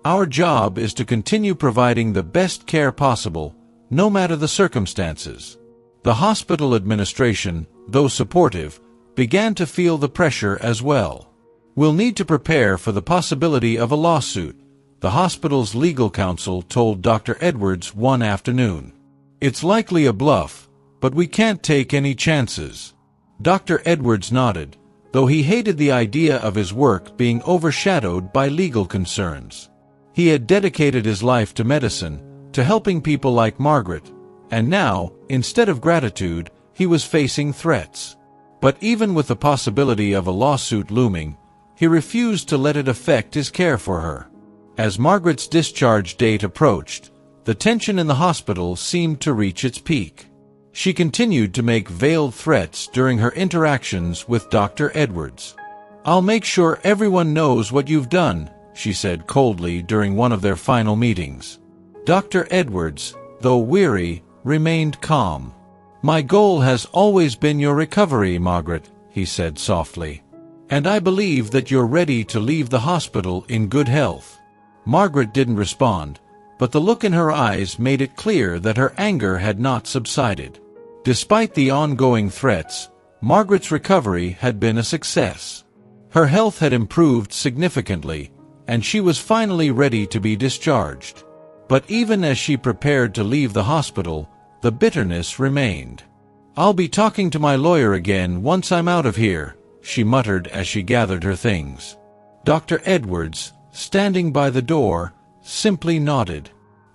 "Our job is to continue providing the best care possible, no matter the circumstances." The hospital administration, though supportive, began to feel the pressure as well. "We'll need to prepare for the possibility of a lawsuit," the hospital's legal counsel told Dr. Edwards one afternoon. "It's likely a bluff, but we can't take any chances." Dr. Edwards nodded, though he hated the idea of his work being overshadowed by legal concerns. He had dedicated his life to medicine, to helping people like Margaret, and now, instead of gratitude, he was facing threats. But even with the possibility of a lawsuit looming, he refused to let it affect his care for her. As Margaret's discharge date approached, the tension in the hospital seemed to reach its peak. She continued to make veiled threats during her interactions with Dr. Edwards. "I'll make sure everyone knows what you've done," she said coldly during one of their final meetings. Dr. Edwards, though weary, remained calm. "My goal has always been your recovery, Margaret," he said softly. "And I believe that you're ready to leave the hospital in good health." Margaret didn't respond, but the look in her eyes made it clear that her anger had not subsided. Despite the ongoing threats, Margaret's recovery had been a success. Her health had improved significantly, and she was finally ready to be discharged. But even as she prepared to leave the hospital, the bitterness remained. "I'll be talking to my lawyer again once I'm out of here," she muttered as she gathered her things. Dr. Edwards, standing by the door, simply nodded.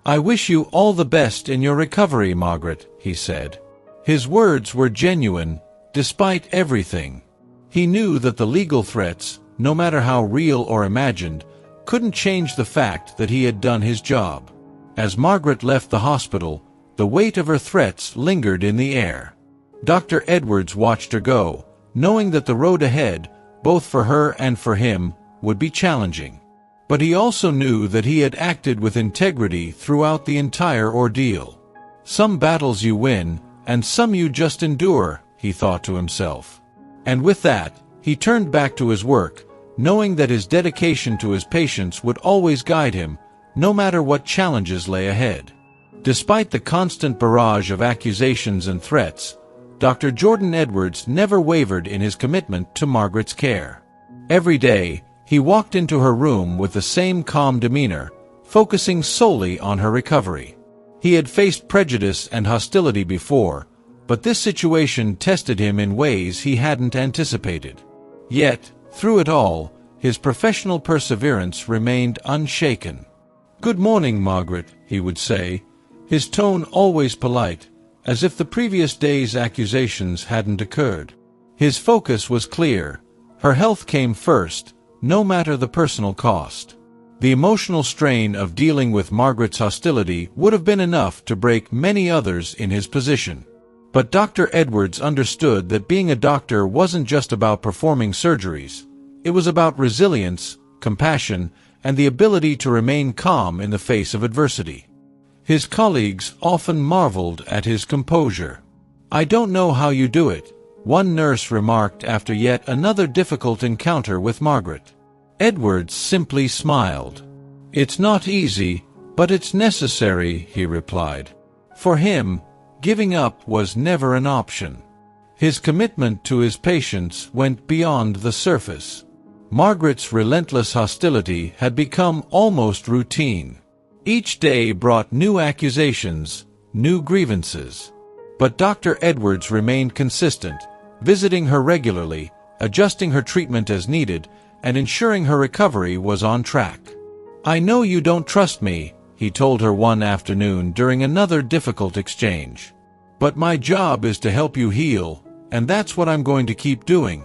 "I wish you all the best in your recovery, Margaret," he said. His words were genuine, despite everything. He knew that the legal threats, no matter how real or imagined, couldn't change the fact that he had done his job. As Margaret left the hospital, the weight of her threats lingered in the air. Dr. Edwards watched her go, knowing that the road ahead, both for her and for him, would be challenging. But he also knew that he had acted with integrity throughout the entire ordeal. Some battles you win, and some you just endure, he thought to himself. And with that, he turned back to his work, knowing that his dedication to his patients would always guide him, no matter what challenges lay ahead. Despite the constant barrage of accusations and threats, Dr. Jordan Edwards never wavered in his commitment to Margaret's care. Every day, he walked into her room with the same calm demeanor, focusing solely on her recovery. He had faced prejudice and hostility before, but this situation tested him in ways he hadn't anticipated. Yet, through it all, his professional perseverance remained unshaken. "Good morning, Margaret," he would say, his tone always polite, as if the previous day's accusations hadn't occurred. His focus was clear. Her health came first, no matter the personal cost. The emotional strain of dealing with Margaret's hostility would have been enough to break many others in his position. But Dr. Edwards understood that being a doctor wasn't just about performing surgeries. It was about resilience, compassion, and the ability to remain calm in the face of adversity. His colleagues often marveled at his composure. "I don't know how you do it," one nurse remarked after yet another difficult encounter with Margaret. Edwards simply smiled. "It's not easy, but it's necessary," he replied. For him, giving up was never an option. His commitment to his patients went beyond the surface. Margaret's relentless hostility had become almost routine. Each day brought new accusations, new grievances. But Dr. Edwards remained consistent, visiting her regularly, adjusting her treatment as needed, and ensuring her recovery was on track. "I know you don't trust me," he told her one afternoon during another difficult exchange. "But my job is to help you heal, and that's what I'm going to keep doing."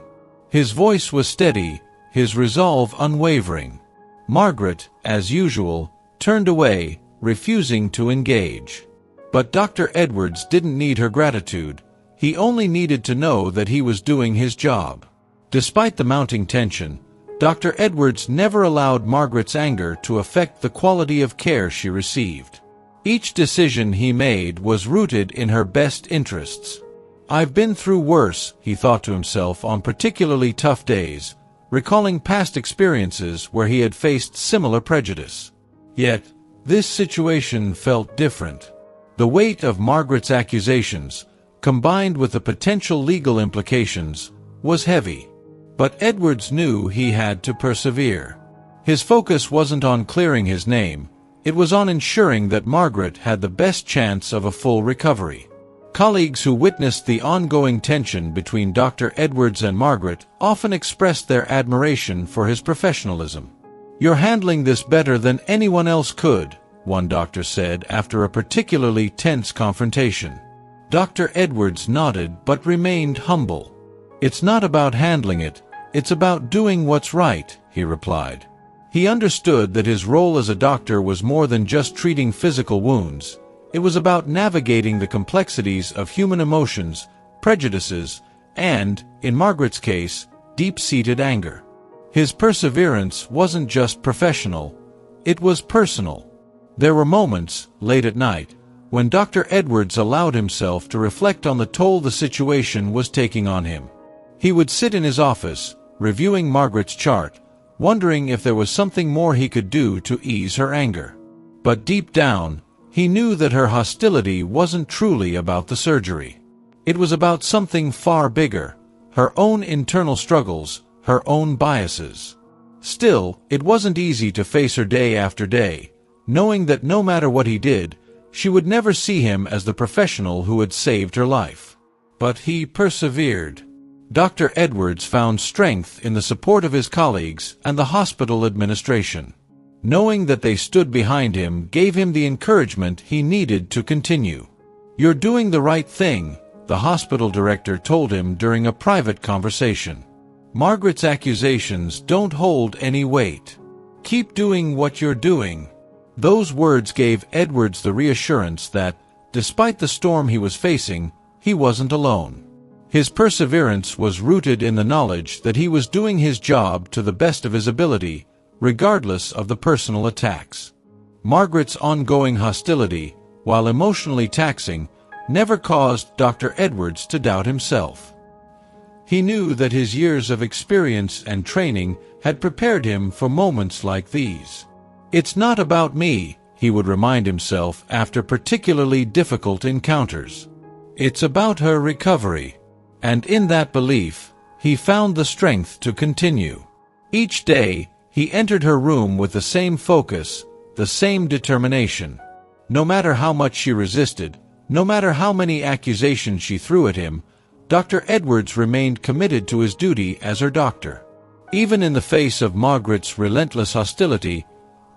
His voice was steady, his resolve unwavering. Margaret, as usual, turned away, refusing to engage. But Dr. Edwards didn't need her gratitude. He only needed to know that he was doing his job. Despite the mounting tension, Dr. Edwards never allowed Margaret's anger to affect the quality of care she received. Each decision he made was rooted in her best interests. "I've been through worse," he thought to himself on particularly tough days, recalling past experiences where he had faced similar prejudice. Yet, this situation felt different. The weight of Margaret's accusations, combined with the potential legal implications, was heavy. But Edwards knew he had to persevere. His focus wasn't on clearing his name, it was on ensuring that Margaret had the best chance of a full recovery. Colleagues who witnessed the ongoing tension between Dr. Edwards and Margaret often expressed their admiration for his professionalism. "You're handling this better than anyone else could," one doctor said after a particularly tense confrontation. Dr. Edwards nodded but remained humble. "It's not about handling it, it's about doing what's right," he replied. He understood that his role as a doctor was more than just treating physical wounds. It was about navigating the complexities of human emotions, prejudices, and, in Margaret's case, deep-seated anger. His perseverance wasn't just professional, it was personal. There were moments, late at night, when Dr. Edwards allowed himself to reflect on the toll the situation was taking on him. He would sit in his office, reviewing Margaret's chart, wondering if there was something more he could do to ease her anger. But deep down, he knew that her hostility wasn't truly about the surgery. It was about something far bigger, her own internal struggles, her own biases. Still, it wasn't easy to face her day after day, knowing that no matter what he did, she would never see him as the professional who had saved her life. But he persevered. Dr. Edwards found strength in the support of his colleagues and the hospital administration. Knowing that they stood behind him gave him the encouragement he needed to continue. "You're doing the right thing," the hospital director told him during a private conversation. "Margaret's accusations don't hold any weight. Keep doing what you're doing." Those words gave Edwards the reassurance that, despite the storm he was facing, he wasn't alone. His perseverance was rooted in the knowledge that he was doing his job to the best of his ability, regardless of the personal attacks. Margaret's ongoing hostility, while emotionally taxing, never caused Dr. Edwards to doubt himself. He knew that his years of experience and training had prepared him for moments like these. "It's not about me," he would remind himself after particularly difficult encounters. "It's about her recovery." And in that belief, he found the strength to continue. Each day, he entered her room with the same focus, the same determination. No matter how much she resisted, no matter how many accusations she threw at him, Dr. Edwards remained committed to his duty as her doctor. Even in the face of Margaret's relentless hostility,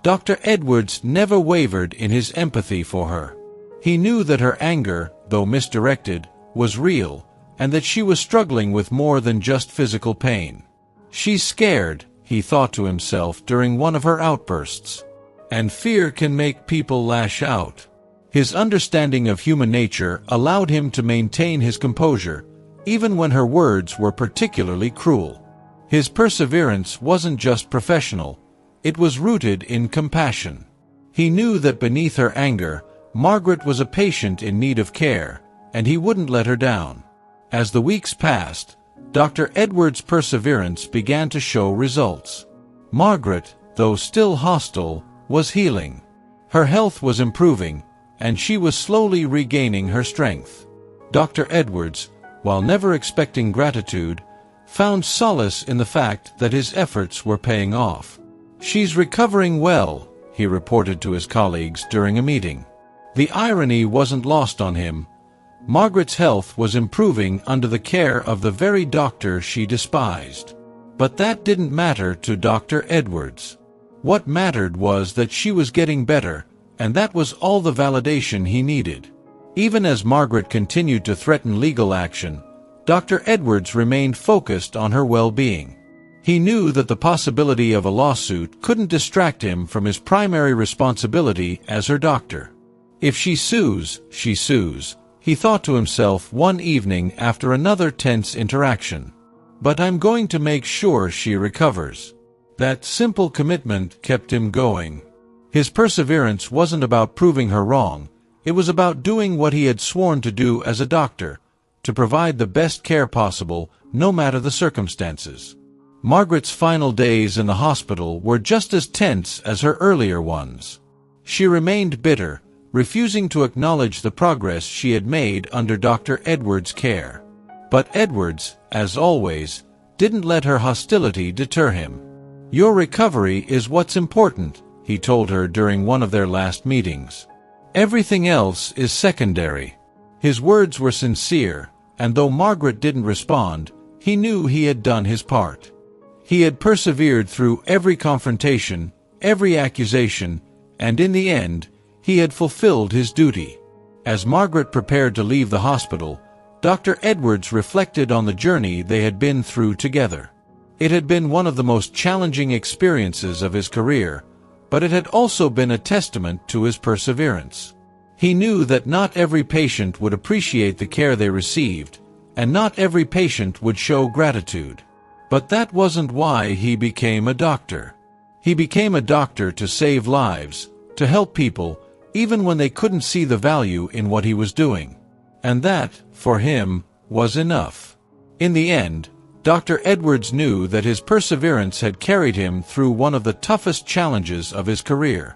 Dr. Edwards never wavered in his empathy for her. He knew that her anger, though misdirected, was real, and that she was struggling with more than just physical pain. "She's scared," he thought to himself during one of her outbursts. And fear can make people lash out. His understanding of human nature allowed him to maintain his composure, even when her words were particularly cruel. His perseverance wasn't just professional, it was rooted in compassion. He knew that beneath her anger, Margaret was a patient in need of care, and he wouldn't let her down. As the weeks passed, Dr. Edwards' perseverance began to show results. Margaret, though still hostile, was healing. Her health was improving, and she was slowly regaining her strength. Dr. Edwards, while never expecting gratitude, found solace in the fact that his efforts were paying off. "She's recovering well," he reported to his colleagues during a meeting. The irony wasn't lost on him. Margaret's health was improving under the care of the very doctor she despised. But that didn't matter to Dr. Edwards. What mattered was that she was getting better, and that was all the validation he needed. Even as Margaret continued to threaten legal action, Dr. Edwards remained focused on her well-being. He knew that the possibility of a lawsuit couldn't distract him from his primary responsibility as her doctor. "If she sues, she sues," he thought to himself one evening after another tense interaction. "But I'm going to make sure she recovers." That simple commitment kept him going. His perseverance wasn't about proving her wrong, it was about doing what he had sworn to do as a doctor, to provide the best care possible, no matter the circumstances. Margaret's final days in the hospital were just as tense as her earlier ones. She remained bitter, refusing to acknowledge the progress she had made under Dr. Edwards' care. But Edwards, as always, didn't let her hostility deter him. "Your recovery is what's important," he told her during one of their last meetings. "Everything else is secondary." His words were sincere, and though Margaret didn't respond, he knew he had done his part. He had persevered through every confrontation, every accusation, and in the end, he had fulfilled his duty. As Margaret prepared to leave the hospital, Dr. Edwards reflected on the journey they had been through together. It had been one of the most challenging experiences of his career, but it had also been a testament to his perseverance. He knew that not every patient would appreciate the care they received, and not every patient would show gratitude. But that wasn't why he became a doctor. He became a doctor to save lives, to help people, even when they couldn't see the value in what he was doing. And that, for him, was enough. In the end, Dr. Edwards knew that his perseverance had carried him through one of the toughest challenges of his career.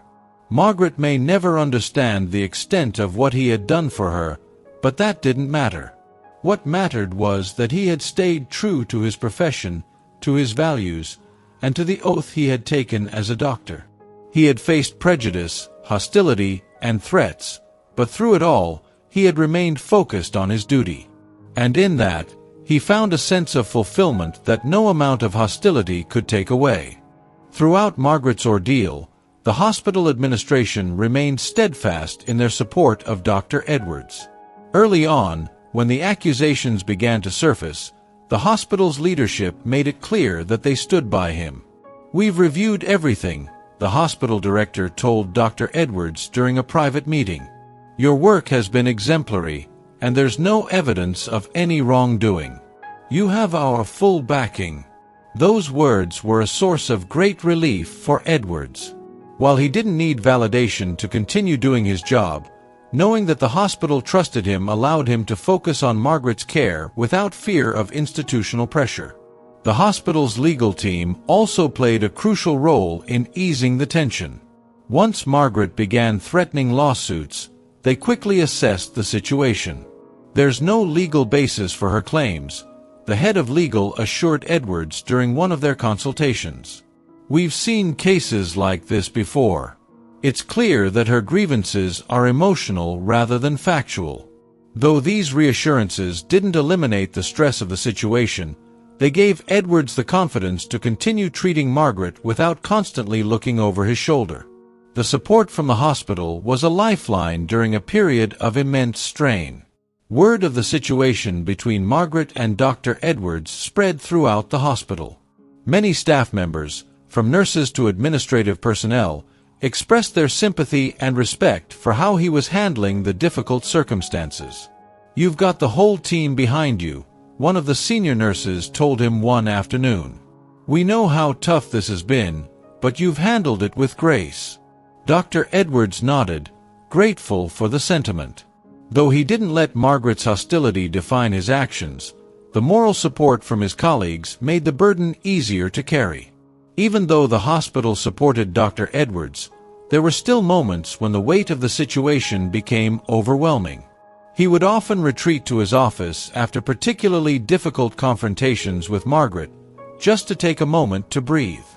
Margaret may never understand the extent of what he had done for her, but that didn't matter. What mattered was that he had stayed true to his profession, to his values, and to the oath he had taken as a doctor. He had faced prejudice, hostility, and threats, but through it all, he had remained focused on his duty. And in that, he found a sense of fulfillment that no amount of hostility could take away. Throughout Margaret's ordeal, the hospital administration remained steadfast in their support of Dr. Edwards. Early on, when the accusations began to surface, the hospital's leadership made it clear that they stood by him. "We've reviewed everything," the hospital director told Dr. Edwards during a private meeting. "Your work has been exemplary, and there's no evidence of any wrongdoing. You have our full backing." Those words were a source of great relief for Edwards. While he didn't need validation to continue doing his job, knowing that the hospital trusted him allowed him to focus on Margaret's care without fear of institutional pressure. The hospital's legal team also played a crucial role in easing the tension. Once Margaret began threatening lawsuits, they quickly assessed the situation. "There's no legal basis for her claims," the head of legal assured Edwards during one of their consultations. "We've seen cases like this before. It's clear that her grievances are emotional rather than factual." Though these reassurances didn't eliminate the stress of the situation, they gave Edwards the confidence to continue treating Margaret without constantly looking over his shoulder. The support from the hospital was a lifeline during a period of immense strain. Word of the situation between Margaret and Dr. Edwards spread throughout the hospital. Many staff members, from nurses to administrative personnel, expressed their sympathy and respect for how he was handling the difficult circumstances. "You've got the whole team behind you," one of the senior nurses told him one afternoon. "We know how tough this has been, but you've handled it with grace." Dr. Edwards nodded, grateful for the sentiment. Though he didn't let Margaret's hostility define his actions, the moral support from his colleagues made the burden easier to carry. Even though the hospital supported Dr. Edwards, there were still moments when the weight of the situation became overwhelming. He would often retreat to his office after particularly difficult confrontations with Margaret, just to take a moment to breathe.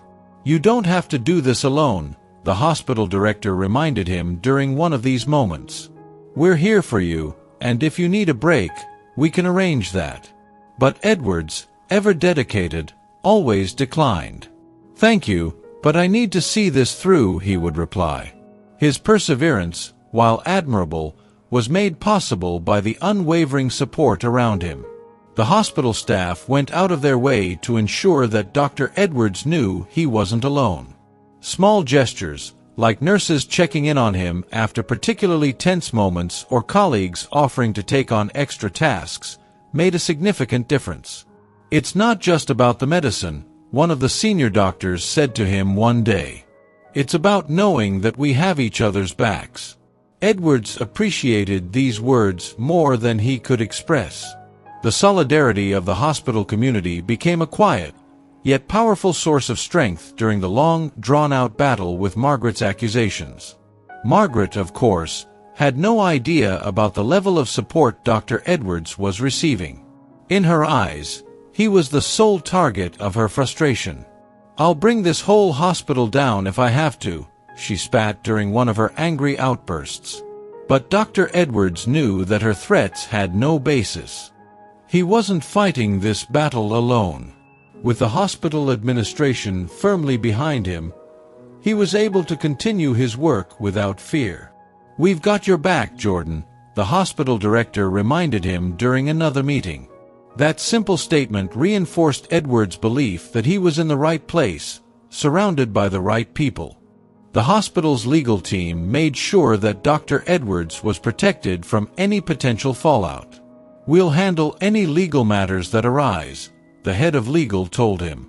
"You don't have to do this alone," the hospital director reminded him during one of these moments. "We're here for you, and if you need a break, we can arrange that." But Edwards, ever dedicated, always declined. "Thank you, but I need to see this through," he would reply. His perseverance, while admirable, was made possible by the unwavering support around him. The hospital staff went out of their way to ensure that Dr. Edwards knew he wasn't alone. Small gestures, like nurses checking in on him after particularly tense moments or colleagues offering to take on extra tasks, made a significant difference. "It's not just about the medicine," one of the senior doctors said to him one day. "It's about knowing that we have each other's backs." Edwards appreciated these words more than he could express. The solidarity of the hospital community became a quiet, yet powerful source of strength during the long, drawn-out battle with Margaret's accusations. Margaret, of course, had no idea about the level of support Dr. Edwards was receiving. In her eyes, he was the sole target of her frustration. "I'll bring this whole hospital down if I have to," she spat during one of her angry outbursts. But Dr. Edwards knew that her threats had no basis. He wasn't fighting this battle alone. With the hospital administration firmly behind him, he was able to continue his work without fear. "We've got your back, Jordan," the hospital director reminded him during another meeting. That simple statement reinforced Edwards' belief that he was in the right place, surrounded by the right people. The hospital's legal team made sure that Dr. Edwards was protected from any potential fallout. "We'll handle any legal matters that arise," the head of legal told him.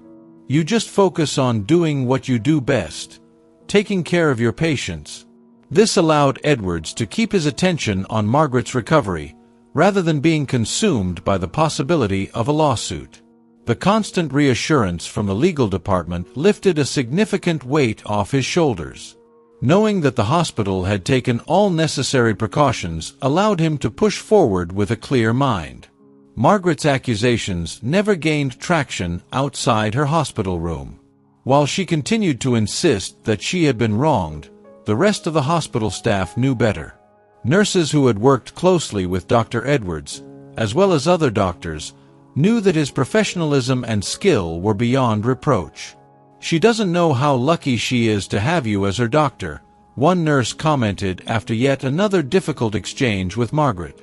"You just focus on doing what you do best, taking care of your patients." This allowed Edwards to keep his attention on Margaret's recovery, rather than being consumed by the possibility of a lawsuit. The constant reassurance from the legal department lifted a significant weight off his shoulders. Knowing that the hospital had taken all necessary precautions allowed him to push forward with a clear mind. Margaret's accusations never gained traction outside her hospital room. While she continued to insist that she had been wronged, the rest of the hospital staff knew better. Nurses who had worked closely with Dr. Edwards, as well as other doctors, knew that his professionalism and skill were beyond reproach. "She doesn't know how lucky she is to have you as her doctor," one nurse commented after yet another difficult exchange with Margaret.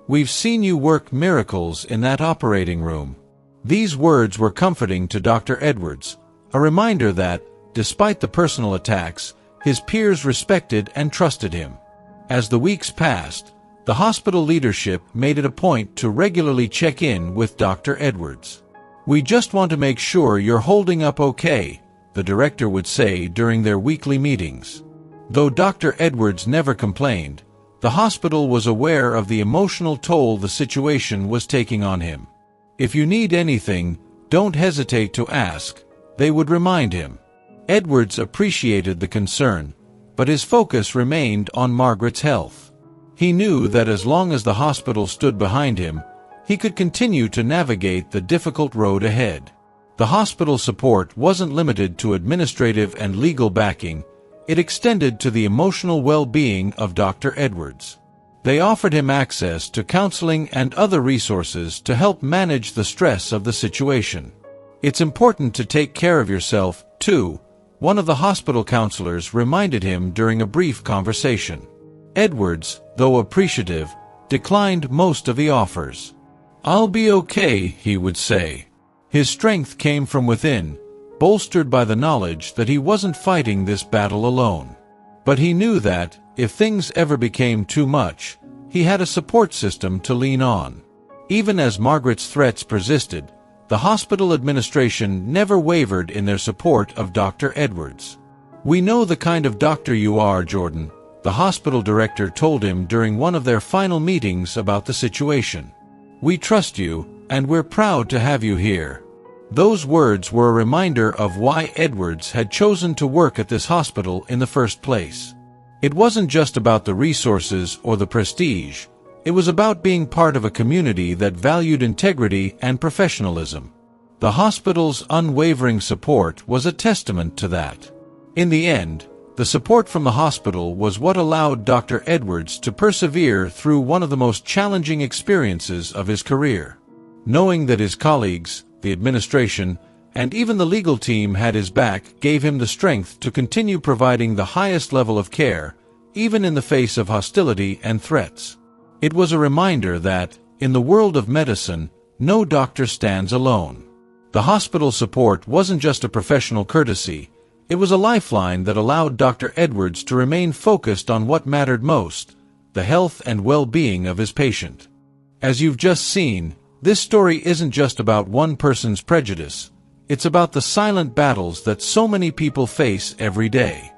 "We've seen you work miracles in that operating room." These words were comforting to Dr. Edwards, a reminder that, despite the personal attacks, his peers respected and trusted him. As the weeks passed, the hospital leadership made it a point to regularly check in with Dr. Edwards. "We just want to make sure you're holding up okay," the director would say during their weekly meetings. Though Dr. Edwards never complained, the hospital was aware of the emotional toll the situation was taking on him. "If you need anything, don't hesitate to ask," they would remind him. Edwards appreciated the concern, but his focus remained on Margaret's health. He knew that as long as the hospital stood behind him, he could continue to navigate the difficult road ahead. The hospital support wasn't limited to administrative and legal backing, it extended to the emotional well-being of Dr. Edwards. They offered him access to counseling and other resources to help manage the stress of the situation. "It's important to take care of yourself, too," one of the hospital counselors reminded him during a brief conversation. Edwards, though appreciative, declined most of the offers. "I'll be okay," he would say. His strength came from within, bolstered by the knowledge that he wasn't fighting this battle alone. But he knew that, if things ever became too much, he had a support system to lean on. Even as Margaret's threats persisted, the hospital administration never wavered in their support of Dr. Edwards. "We know the kind of doctor you are, Jordan," the hospital director told him during one of their final meetings about the situation. "We trust you, and we're proud to have you here." Those words were a reminder of why Edwards had chosen to work at this hospital in the first place. It wasn't just about the resources or the prestige. It was about being part of a community that valued integrity and professionalism. The hospital's unwavering support was a testament to that. In the end, the support from the hospital was what allowed Dr. Edwards to persevere through one of the most challenging experiences of his career. Knowing that his colleagues, the administration, and even the legal team had his back gave him the strength to continue providing the highest level of care, even in the face of hostility and threats. It was a reminder that, in the world of medicine, no doctor stands alone. The hospital support wasn't just a professional courtesy, it was a lifeline that allowed Dr. Edwards to remain focused on what mattered most, the health and well-being of his patient. As you've just seen, this story isn't just about one person's prejudice, it's about the silent battles that so many people face every day.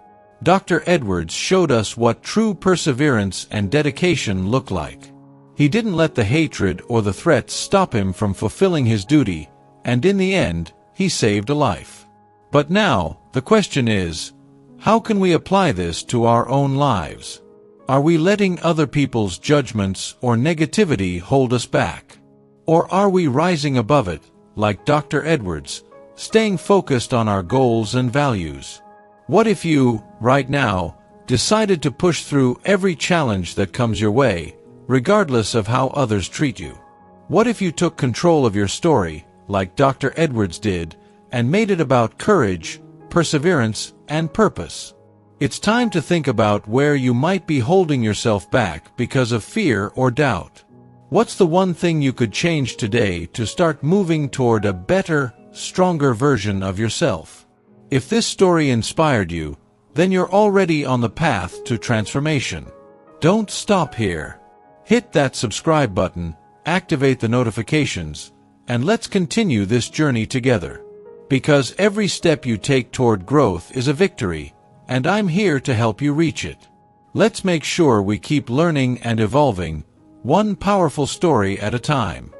Dr. Edwards showed us what true perseverance and dedication look like. He didn't let the hatred or the threats stop him from fulfilling his duty, and in the end, he saved a life. But now, the question is, how can we apply this to our own lives? Are we letting other people's judgments or negativity hold us back? Or are we rising above it, like Dr. Edwards, staying focused on our goals and values? What if you, right now, decided to push through every challenge that comes your way, regardless of how others treat you? What if you took control of your story, like Dr. Edwards did, and made it about courage, perseverance, and purpose? It's time to think about where you might be holding yourself back because of fear or doubt. What's the one thing you could change today to start moving toward a better, stronger version of yourself? If this story inspired you, then you're already on the path to transformation. Don't stop here. Hit that subscribe button, activate the notifications, and let's continue this journey together. Because every step you take toward growth is a victory, and I'm here to help you reach it. Let's make sure we keep learning and evolving, one powerful story at a time.